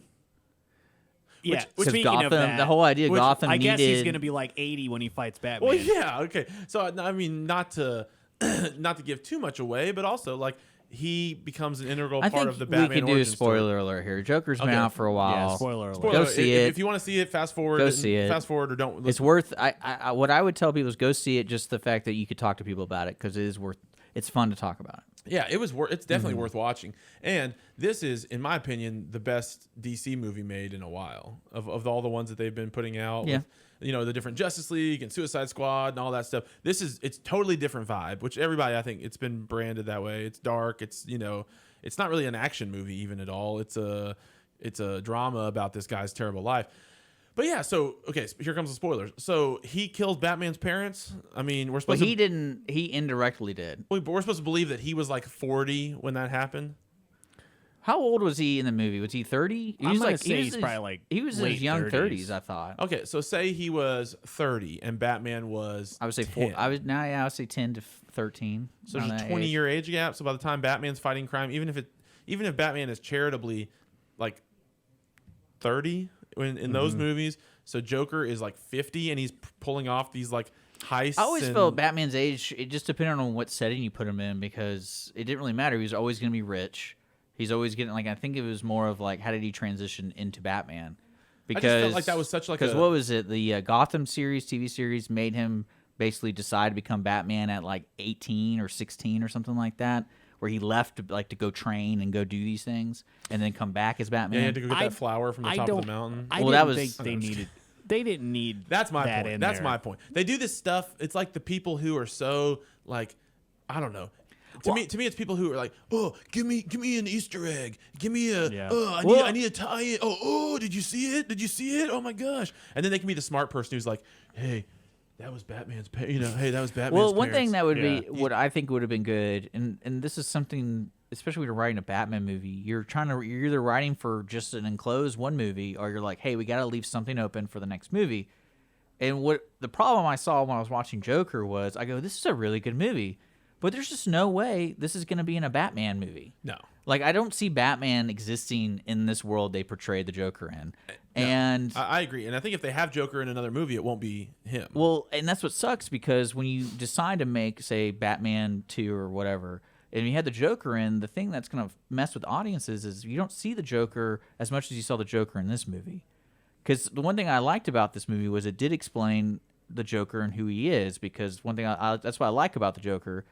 Yeah, Because speaking Gotham, of that, the whole idea of which Gotham I guess he's needed- going to be like 80 when he fights Batman. Well, yeah, okay. So I mean, not to give too much away, but also like he becomes an integral I part think of the we Batman could do a origin story. spoiler alert here. Joker's been Okay. out for a while. Yeah, spoiler alert. Spoiler Go alert. see If- it. If you want to see it, fast forward. Go see it. Fast forward or don't. It's worth. I what I would tell people is go see it. Just the fact that you could talk to people about it because it is worth. It's fun to talk about. Yeah, it was. It's definitely worth watching. And this is, in my opinion, the best DC movie made in a while of all the ones that they've been putting out. Yeah. With, the different Justice League and Suicide Squad and all that stuff. It's totally different vibe, which everybody, I think, it's been branded that way. It's dark. It's it's not really an action movie even at all. It's a drama about this guy's terrible life. But yeah, so okay, so here comes the spoilers. So he kills Batman's parents. I mean, we're But supposed he didn't. He indirectly did. but we're supposed to believe that he was like 40 when that happened. How old was he in the movie? Was he 30? He I'm was gonna like say he he's was probably like he was in his late young 30s. 30s. I thought. Okay, so say he was 30 and Batman was I would say 10. four. I would say 10 to 13. So around there's a that age. 20-year age gap. So by the time Batman's fighting crime, even if Batman is charitably like 30 in those movies, so Joker is like 50 and he's pulling off these like heists. I always and, felt Batman's age, it just depended on what setting you put him in, because it didn't really matter. He was always going to be rich. He's always getting, like, I think it was more of like, how did he transition into Batman? Because I just felt like that was such like what was it? The Gotham series, TV series, made him basically decide to become Batman at like 18 or 16 or something like that, where he left to go train and go do these things, and then come back as Batman. Yeah, he had to go get that flower from the top of the mountain. I Well, didn't that was- think they needed. They didn't need. That's my that point. in That's there. my point. They do this stuff. It's like the people who are so like, I don't know. To me, it's people who are like, oh, give me an Easter egg. Give me a, Yeah. I need a tie-in. Oh, did you see it? Did you see it? Oh my gosh! And then they can be the smart person who's like, hey, that was Batman's. Hey, that was Batman's. Well, one thing parents. that would Yeah. be what I think would have been good, and this is something, especially when you're writing a Batman movie, you're either writing for just an enclosed one movie, or you're like, hey, we got to leave something open for the next movie. And what the problem I saw when I was watching Joker was, I go, this is a really good movie, but there's just no way this is going to be in a Batman movie. No. Like, I don't see Batman existing in this world they portrayed the Joker in. And I agree, and I think if they have Joker in another movie, it won't be him. well, and that's what sucks, because when you decide to make, say, Batman 2 or whatever, and you had the Joker in, the thing that's going to mess with audiences is you don't see the Joker as much as you saw the Joker in this movie. Because the one thing I liked about this movie was it did explain the Joker and who he is, because one thing that's what I like about the Joker.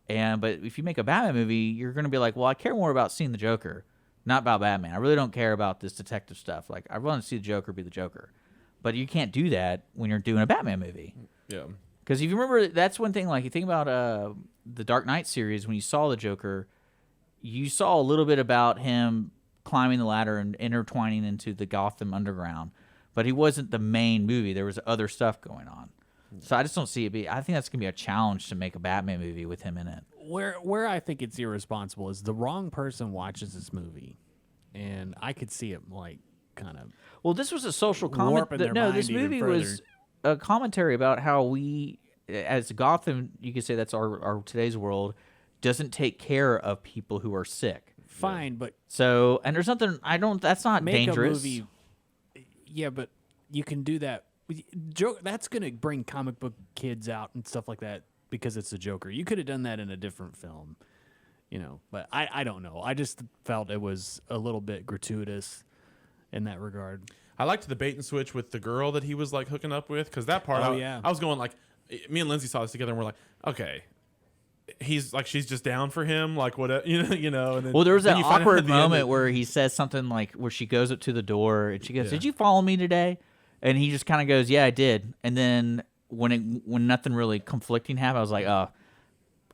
But if you make a Batman movie, you're going to be like, well, I care more about seeing the Joker, not about Batman. I really don't care about this detective stuff. Like, I want to see the Joker be the Joker. But you can't do that when you're doing a Batman movie. Yeah. Because if you remember, that's one thing, like, you think about the Dark Knight series, when you saw the Joker, you saw a little bit about him climbing the ladder and intertwining into the Gotham underground. But he wasn't the main movie. There was other stuff going on. So I just don't see it I think that's going to be a challenge to make a Batman movie with him in it. Where I think it's irresponsible is the wrong person watches this movie, and I could see it like kind of. Well, this was a social comment. Warping their No, this mind even movie was a commentary about how we, as Gotham, you could say that's our today's world, doesn't take care of people who are sick. Fine, but So, and there's nothing, that's not make dangerous. a movie. Yeah, but you can do that. That's going to bring comic book kids out and stuff like that because it's the Joker. You could have done that in a different film, but I don't know. I just felt it was a little bit gratuitous in that regard. I liked the bait and switch with the girl that he was like hooking up with, because that part, yeah. I was going like, me and Lindsay saw this together, and we're like, okay, he's like, she's just down for him, like what, And then, Well, there was then that you find out awkward at the end moment that- where he says something like, where she goes up to the door and she goes, Yeah. "Did you follow me today?" And he just kind of goes, "Yeah, I did." And then when nothing really conflicting happened, I was like, "Oh,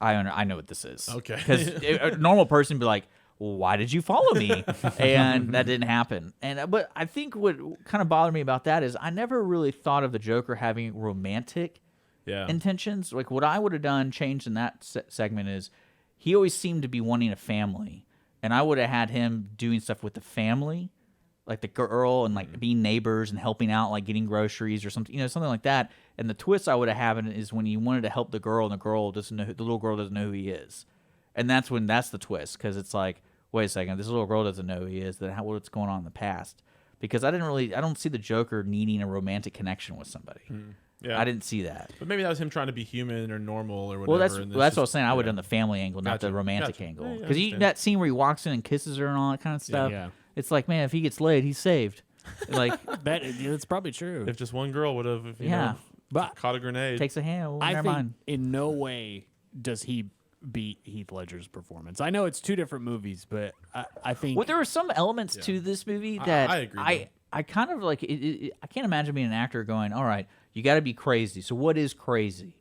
I know what this is." Okay. Because a normal person would be like, "Well, why did you follow me?" And that didn't happen. But I think what kind of bothered me about that is I never really thought of the Joker having romantic yeah. intentions. Like, what I would have done, changed in that segment, is he always seemed to be wanting a family, and I would have had him doing stuff with the family, like the girl, and like being neighbors and helping out, like getting groceries or something, something like that. And the twist I would have had is when he wanted to help the girl, and the little girl doesn't know who he is, and that's the twist, because it's like, wait a second, this little girl doesn't know who he is. Then what's going on in the past? Because I don't see the Joker needing a romantic connection with somebody. Yeah. I didn't see that. But maybe that was him trying to be human or normal or whatever. Well, that's and what I was just- saying. I would yeah. have done the family angle, not Gotcha. the romantic Gotcha. angle. Yeah, I Because understand. that scene where he walks in and kisses her and all that kind of stuff, Yeah. it's like, man, if he gets laid, he's saved. Like, That's probably true. If just one girl would have, Yeah. But caught a grenade. takes a hand. Well, I never think mind. in no way does he beat Heath Ledger's performance. I know it's two different movies, but I think Well, there were some elements to this movie that I agree, I kind of like. I can't imagine being an actor going, all right, you got to be crazy. So what is crazy?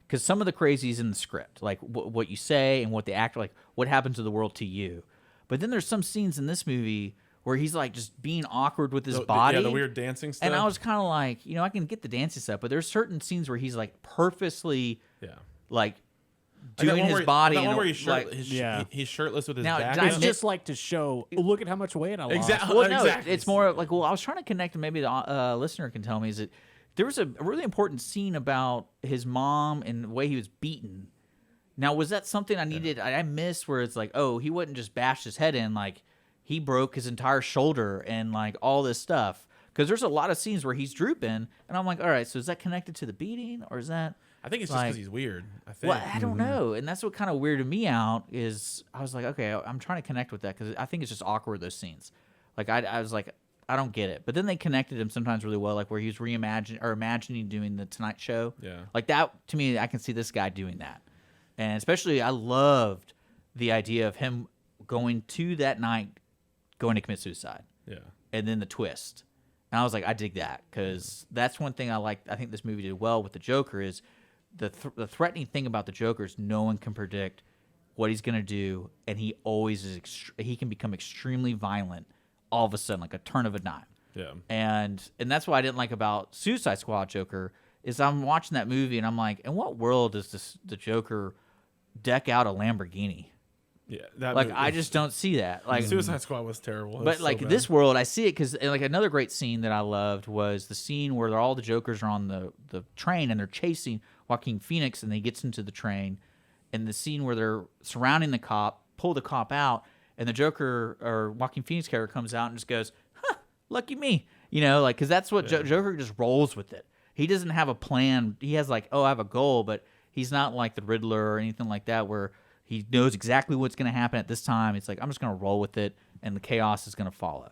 Because some of the crazy is in the script, like what you say and what the actor, like what happens to the world to you. But then there's some scenes in this movie where he's like just being awkward with his body. Yeah, the weird dancing stuff. And I was kind of like, I can get the dancing stuff, but there's certain scenes where he's like purposely like doing his body. That in one a- where he's, like, he's shirtless with his Now, back. did I it's out. miss- just like to show, look at how much weight I lost. Exactly. well, no, exactly. it's more like, I was trying to connect, and maybe the listener can tell me, is that there was a really important scene about his mom and the way he was beaten. Now, was that something I needed? I missed where it's like, oh, he wouldn't just bash his head in, like he broke his entire shoulder and like all this stuff. Because there's a lot of scenes where he's drooping, and I'm like, all right, so is that connected to the beating, or is that? I think it's just because he's weird. I think. Well, I don't know, and that's what kind of weirded me out. Is I was like, okay, I'm trying to connect with that because I think it's just awkward, those scenes. Like I was like, I don't get it. But then they connected him sometimes really well, like where he was imagining doing the Tonight Show. Yeah. Like that to me, I can see this guy doing that, and especially I loved the idea of him going to that night, going to commit suicide. Yeah. And then the twist. And I was like, I dig that because that's one thing I like. I think this movie did well with the Joker is the threatening thing about the Joker is no one can predict what he's going to do, and he always is. He can become extremely violent all of a sudden, like a turn of a dime. Yeah. And that's what I didn't like about Suicide Squad Joker is I'm watching that movie and I'm like, in what world does the Joker deck out a Lamborghini? Yeah, that Like movie, I just don't see that. Like Suicide Squad was terrible. It but was so like bad. this world, I see it because like another great scene that I loved was the scene where all the Jokers are on the train and they're chasing Joaquin Phoenix and he gets into the train, and the scene where they're surrounding the cop, pull the cop out, and the Joker or Joaquin Phoenix character comes out and just goes, "Huh, lucky me," like because that's what Joker just rolls with it. He doesn't have a plan. He has like, oh, I have a goal, but he's not like the Riddler or anything like that where he knows exactly what's going to happen at this time. It's like, I'm just going to roll with it, and the chaos is going to follow.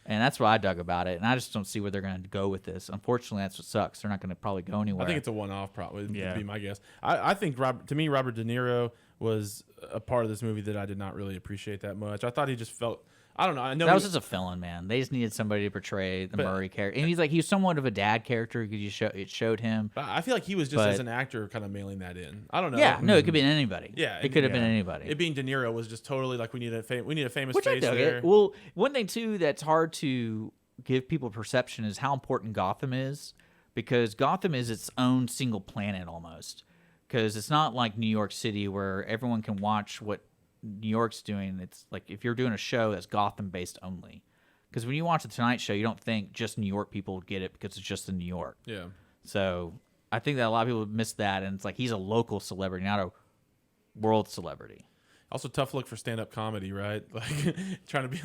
And that's what I dug about it. And I just don't see where they're going to go with this. Unfortunately, that's what sucks. They're not going to probably go anywhere. I think it's a one-off. Probably would Yeah. be my guess. I think Robert De Niro was a part of this movie that I did not really appreciate that much. I thought he just felt. I don't know. I know that was just a villain, man. They just needed somebody to portray the Murray character. And he was somewhat of a dad character because it showed him. But I feel like he was just as an actor kind of mailing that in. I don't know. Yeah, no, it could be anybody. Yeah, it could have been anybody. It being De Niro was just totally like we need a famous Which face I dug there. it. Well, one thing too that's hard to give people perception is how important Gotham is, because Gotham is its own single planet almost. Because it's not like New York City where everyone can watch what New York's doing. It's like if you're doing a show that's Gotham based only. Because when you watch the Tonight Show, you don't think just New York people get it because it's just in New York. Yeah. So I think that a lot of people miss that, and it's like he's a local celebrity, not a world celebrity. Also, tough look for stand-up comedy, right? Like trying to be.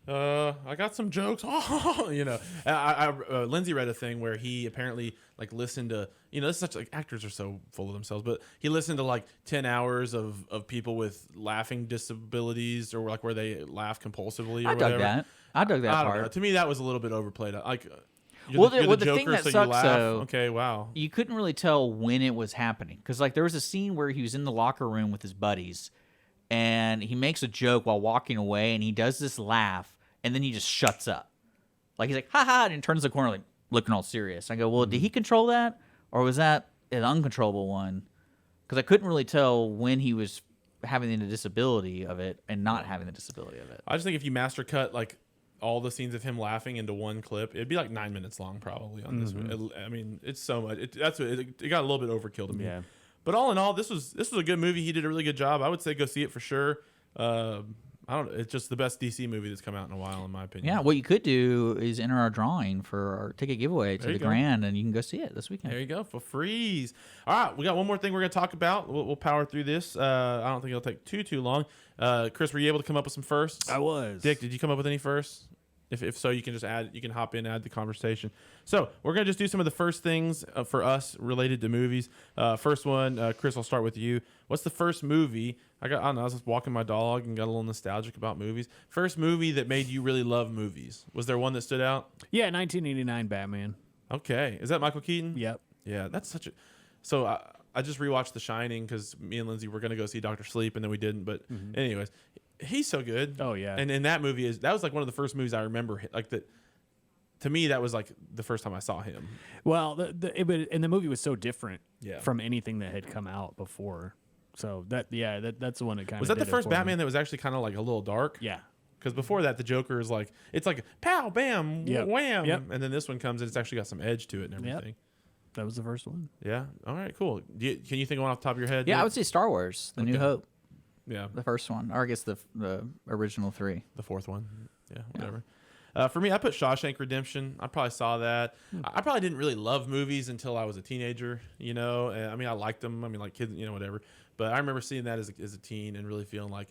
I got some jokes. Lindsay read a thing where he apparently like listened to, this is such like actors are so full of themselves, but he listened to like 10 hours of people with laughing disabilities or like where they laugh compulsively. Or I dug whatever. that. I dug that I don't part. know. To me, that was a little bit overplayed. Like, Well, you're the the thing Joker, that so sucks, you laugh. though, Okay, wow. You couldn't really tell when it was happening because like there was a scene where he was in the locker room with his buddies, and he makes a joke while walking away, and he does this laugh, and then he just shuts up, like he's like ha ha, and he turns the corner like looking all serious. I go, well, did he control that, or was that an uncontrollable one? Because I couldn't really tell when he was having the disability of it and not having the disability of it. I just think if you master cut like all the scenes of him laughing into one clip, it'd be like 9 minutes long probably on this one. I mean, it's so much. It got a little bit overkill to me. Yeah. But all in all, this was a good movie. He did a really good job. I would say go see it for sure. I don't know. It's just the best DC movie that's come out in a while, in my opinion. Yeah, what you could do is enter our drawing for our ticket giveaway to There the you go. Grand, and you can go see it this weekend. There you go, for freeze. All right, we got one more thing we're going to talk about. We'll power through this. I don't think it'll take too long. Chris, were you able to come up with some firsts? I was. Dick, did you come up with any firsts? If so, you can just hop in, add the conversation. So we're going to just do some of the first things for us related to movies. First one, Chris, I'll start with you. What's the first movie? I don't know, I was just walking my dog and got a little nostalgic about movies. First movie that made you really love movies. Was there one that stood out? Yeah, 1989 Batman. Okay. Is that Michael Keaton? Yep. Yeah, that's such a... So I just rewatched The Shining because me and Lindsay were going to go see Dr. Sleep, and then we didn't. But anyways, he's so good. Oh, yeah. And in that movie, that was like one of the first movies I remember. Like that, to me, that was like the first time I saw him. Well, and the movie was so different Yeah. from anything that had come out before. So that's the one that kind of Was that the first Batman that was actually kind of like a little dark? Yeah. Because before that, the Joker is like, it's like pow, bam, Yep. wham. Yep. And then this one comes and it's actually got some edge to it and everything. That was the first one. Yeah. All right, cool. Can you think of one off the top of your head? Yeah, Dick? I would say Star Wars, The New Okay. Hope, Yeah. the first one, or I guess the original three. The fourth one. Yeah, whatever. For me, I put Shawshank Redemption. I probably saw that. I probably didn't really love movies until I was a teenager, And, I mean, I liked them. I mean, like kids, whatever. But I remember seeing that as a teen and really feeling like,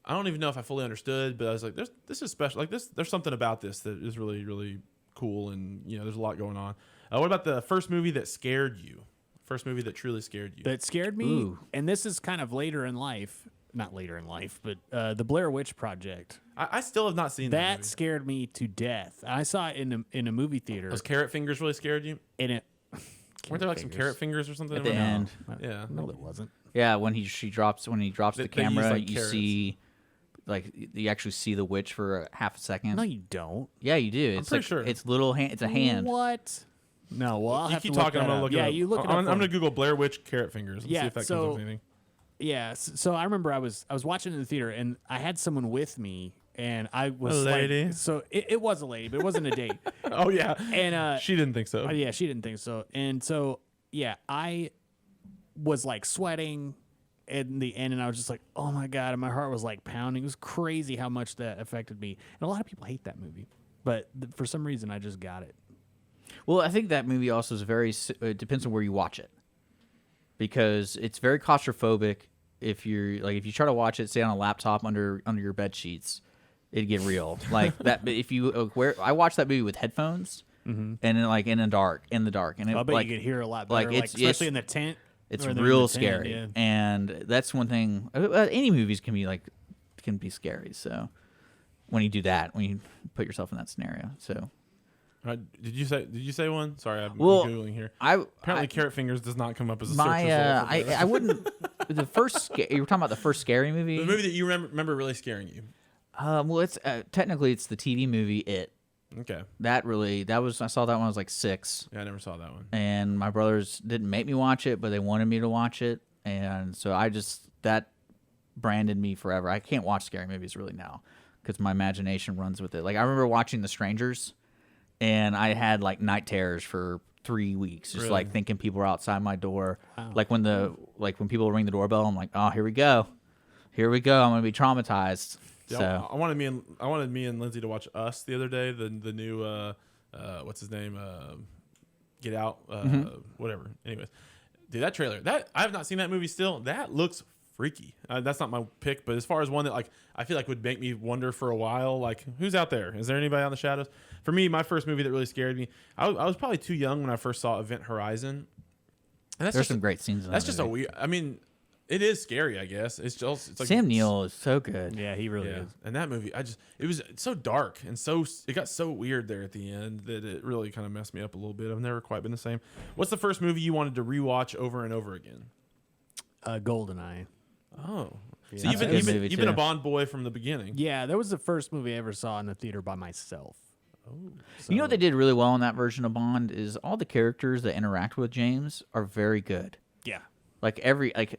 I don't even know if I fully understood, but I was like, this is special. Like there's something about this that is really, really cool. And, there's a lot going on. What about the first movie that scared you? First movie that truly scared you. that scared me, Ooh. and this is kind of later in life. Not later in life, but the Blair Witch Project. I still have not seen that That movie. scared me to death. I saw it in a movie theater, Those carrot fingers really scared you? and it Weren't there like some carrot fingers or something? At the No. end. Yeah. No, it wasn't. Yeah, when he drops the They use, camera, like, you carrots. see, like you actually see the witch for a half a second. No, you don't. Yeah, you do. It's pretty like sure. it's little hand. It's a hand. What? No, well, I'll You have keep to look talking. that I'm gonna up. look Yeah, it up. you look it up. I'm for gonna me. Google Blair Witch carrot fingers and see if that comes up with anything. Yeah, so I remember I was watching it in the theater, and I had someone with me, and I was A lady? like, so it was a lady, but it wasn't a date. Oh yeah. And She didn't think so. yeah, she didn't think so, and so yeah, I was like sweating in the end, and I was just like, oh my god, and my heart was like pounding. It was crazy how much that affected me, and a lot of people hate that movie, but for some reason, I just got it. Well, I think that movie also is it depends on where you watch it, because it's very claustrophobic. If you try to watch it, say on a laptop under your bed sheets, it'd get real. Like that. But if you I watched that movie with headphones, and then, like in the dark, and it, I bet like, you could hear a lot like, better, like, it's- especially in the tent. it's or they're in real the tent, scary. yeah. And that's one thing. Any movies can be scary. So when you do that, when you put yourself in that scenario, so. Did you say one? Sorry, I'm Well, googling here. Apparently, carrot fingers does not come up as a my search result. I wouldn't. The first you were talking about the first scary movie. The movie that you remember really scaring you. Well, it's technically it's the TV movie It. Okay. I saw that when I was like 6, Yeah, I never saw that one. and my brothers didn't make me watch it, but they wanted me to watch it, and so that branded me forever. I can't watch scary movies really now because my imagination runs with it. Like I remember watching The Strangers, and I had like night terrors for 3 weeks, just Really? like thinking people were outside my door. Like when people ring the doorbell, I'm like, oh, here we go. I'm gonna be traumatized. Yeah, So I wanted me and Lindsay to watch Us the other day. The new what's his name? Get Out. Whatever. Anyways, dude, that trailer. I have not seen that movie still. That looks freaky. That's not my pick, but as far as one that like I feel like would make me wonder for a while, like who's out there? Is there anybody out in the shadows? For me, my first movie that really scared me, I was probably too young when I first saw Event Horizon. And that's there's some great scenes. In That's that just a movie. weird. I mean, it is scary. I guess it's like Sam Neill is so good. Yeah, he really Yeah, is. and that movie, it was so dark and it got so weird there at the end that it really kind of messed me up a little bit. I've never quite been the same. What's the first movie you wanted to rewatch over and over again? GoldenEye. Oh, so That's a good movie, you've been a too. Bond boy from the beginning. Yeah, that was the first movie I ever saw in the theater by myself. You know what they did really well in that version of Bond is all the characters that interact with James are very good. Yeah. Like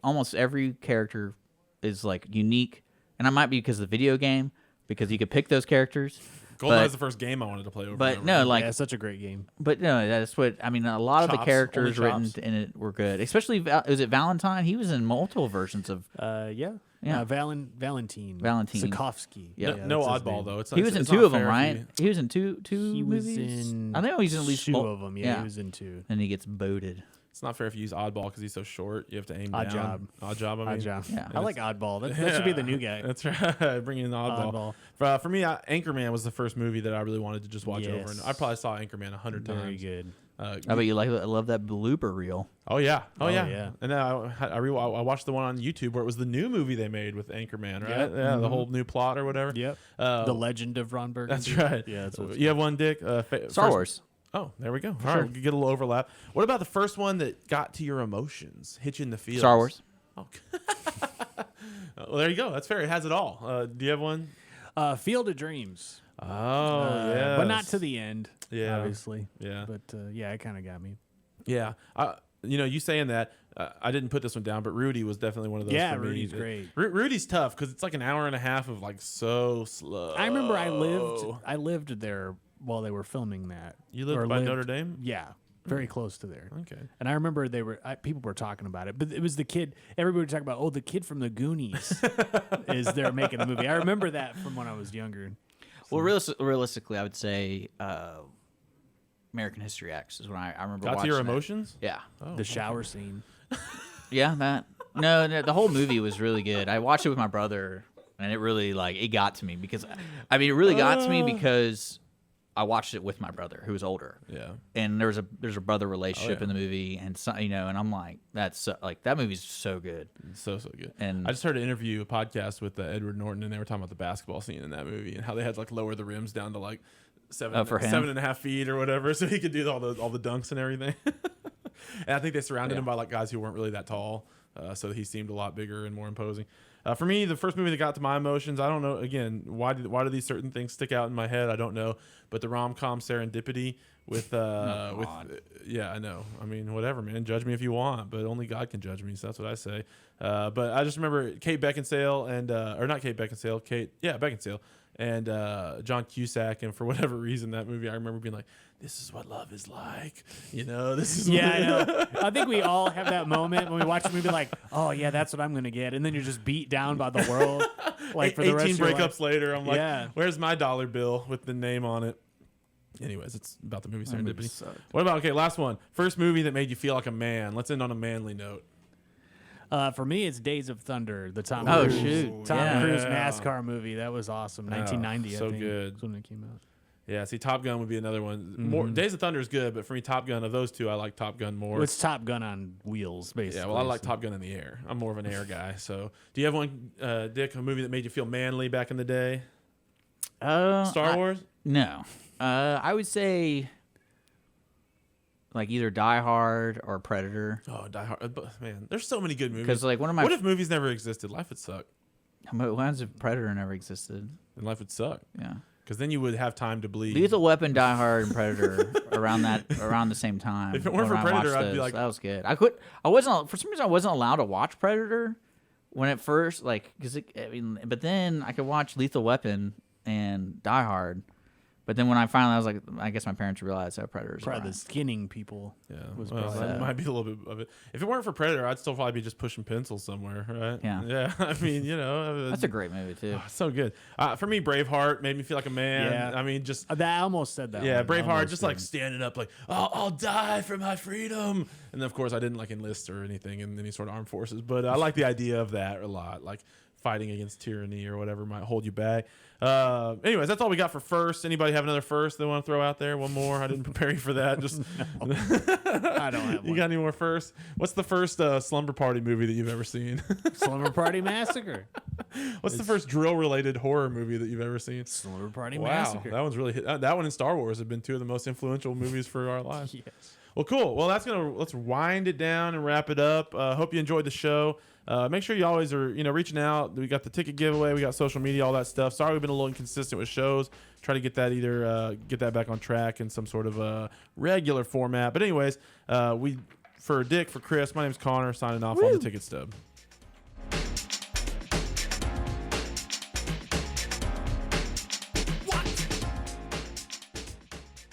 almost every character is like unique, and that might be because of the video game, because you could pick those characters. GoldenEye was the first game I wanted to play over. But and no, over. like Yeah, it's such a great game. But no, that's what I mean. A lot of the Chops, characters only written Chops. in it were good. Especially, was it Valentine? He was in multiple versions of. Yeah. Yeah. Valentine. Valentine. Sikovsky. Yeah. no that's his oddball name. though. It's He was in it's two not of them, fair if right? you- He was in two He was movies. in. I think he's in at least two mul- of them. Yeah, he was in two. And he gets booted. It's not fair if you use oddball because he's so short. You have to aim Odd down. Job. Odd job. I mean, Odd job. Yeah. I like Oddball. That should be the new guy. That's right. Bringing in the oddball. For me, Anchorman was the first movie that I really wanted to just watch over, and Yes. I probably saw Anchorman 100 times. Very good. I bet you I love that blooper reel. Oh yeah, yeah. And then I watched the one on YouTube where it was the new movie they made with Anchorman, right? Yep. Yeah, the whole new plot or whatever. Yep. The Legend of Ron Burgundy. That's right. Yeah, that's what it's You have one, Dick. Star Wars. Oh, there we go. All right, we could get a little overlap. What about the first one that got to your emotions, hit you in the feels? Star Wars. Oh. Well, there you go. That's fair. It has it all. Do you have one? Field of Dreams. Oh, yeah. But not to the end. Yeah. Obviously. Yeah. But yeah, it kind of got me. Yeah. You saying that, I didn't put this one down, but Rudy was definitely one of those. Yeah, for me. Rudy's great. Rudy's tough because it's like an hour and a half of like so slow. I remember I lived there while they were filming that. You lived by Notre Dame? Yeah, very close to there. Okay. And I remember people were talking about it, but it was the kid. Everybody was talking about, oh, the kid from the Goonies is there making the movie. I remember that from when I was younger. Well, realistically, I would say American History X is when I remember Got to watching your that. emotions? Yeah. Oh, The shower scene. Yeah, that. No, the whole movie was really good. I watched it with my brother, and it really it got to me because, I mean, it really got to me because I watched it with my brother who was older. Yeah. And there's a brother relationship yeah. in the movie, and so, and I'm like, that's so, like that movie's so good. So good. And I just heard an interview, a podcast with Edward Norton, and they were talking about the basketball scene in that movie and how they had to like lower the rims down to like for him? 7.5 feet or whatever, so he could do all the dunks and everything. And I think they surrounded him by like guys who weren't really that tall, so he seemed a lot bigger and more imposing. For me, the first movie that got to my emotions, I don't know. Again, why do these certain things stick out in my head? I don't know. But the rom-com Serendipity with yeah, I know. I mean, whatever, man. Judge me if you want, but only God can judge me. So that's what I say. But I just remember Kate Beckinsale and or not Kate Beckinsale, Beckinsale and John Cusack, and for whatever reason, that movie I remember being like, this is what love is like. This is I know. I think we all have that moment when we watch a movie like, oh yeah, that's what I'm gonna get, and then you're just beat down by the world. Like for the rest 18 of your breakups life. later, I'm like, Yeah. where's my dollar bill with the name on it? Anyways, it's about the movie That movie Serendipity. sucked. What about, last one. First movie that made you feel like a man. Let's end on a manly note. For me, it's Days of Thunder, the Tom Oh, Cruise, shoot. Tom Yeah. Cruise NASCAR movie. That was awesome. 1990, so I think. good. That's when it came out. Yeah, see, Top Gun would be another one. More Days of Thunder is good, but for me, Top Gun, of those two, I like Top Gun more. Well, it's Top Gun on wheels, basically. Yeah, well, I like Top Gun in the air. I'm more of an air guy. So, do you have one, Dick, a movie that made you feel manly back in the day? Star Wars? No. I would say like either Die Hard or Predator. Oh, Die Hard. Man, there's so many good movies. Because like one of my What if movies never existed? Life would suck. what if Predator never existed? Then life would suck. Yeah. Because then you would have time to bleed. Lethal Weapon, Die Hard, and Predator around the same time. If it weren't when for I watched Predator, I'd be those. like- that was good. For some reason I wasn't allowed to watch Predator when at first, like, but then I could watch Lethal Weapon and Die Hard. But then when I was like, I guess my parents realized that Predators Probably are the skinning people. Yeah, was well, probably that sad. might be a little bit of it. If it weren't for Predator, I'd still probably be just pushing pencils somewhere, right? Yeah. Yeah. I mean, That's a great movie too. so good. For me, Braveheart made me feel like a man. Yeah. I mean, just I almost said that. yeah, one. Braveheart, Almost just like did. standing up, like I'll die for my freedom. And then of course I didn't like enlist or anything in any sort of armed forces, but I like the idea of that a lot, like fighting against tyranny or whatever might hold you back. Anyways, that's all we got for first. Anybody have another first they want to throw out there? One more? I didn't prepare you for that. Just I don't have you one. got any more first? What's the first slumber party movie that you've ever seen? Slumber Party Massacre. What's the first drill-related horror movie that you've ever seen? Slumber Party Wow, Massacre. that one's really hit. That one and Star Wars have been two of the most influential movies for our lives. Yes. Well, cool. Well, let's wind it down and wrap it up. Hope you enjoyed the show. Make sure you always are reaching out. We got the ticket giveaway. We got social media, all that stuff. Sorry we've been a little inconsistent with shows. Try to get that get that back on track in some sort of regular format. But anyways, for Dick, for Chris, my name's Connor. Signing off on the Ticket Stub.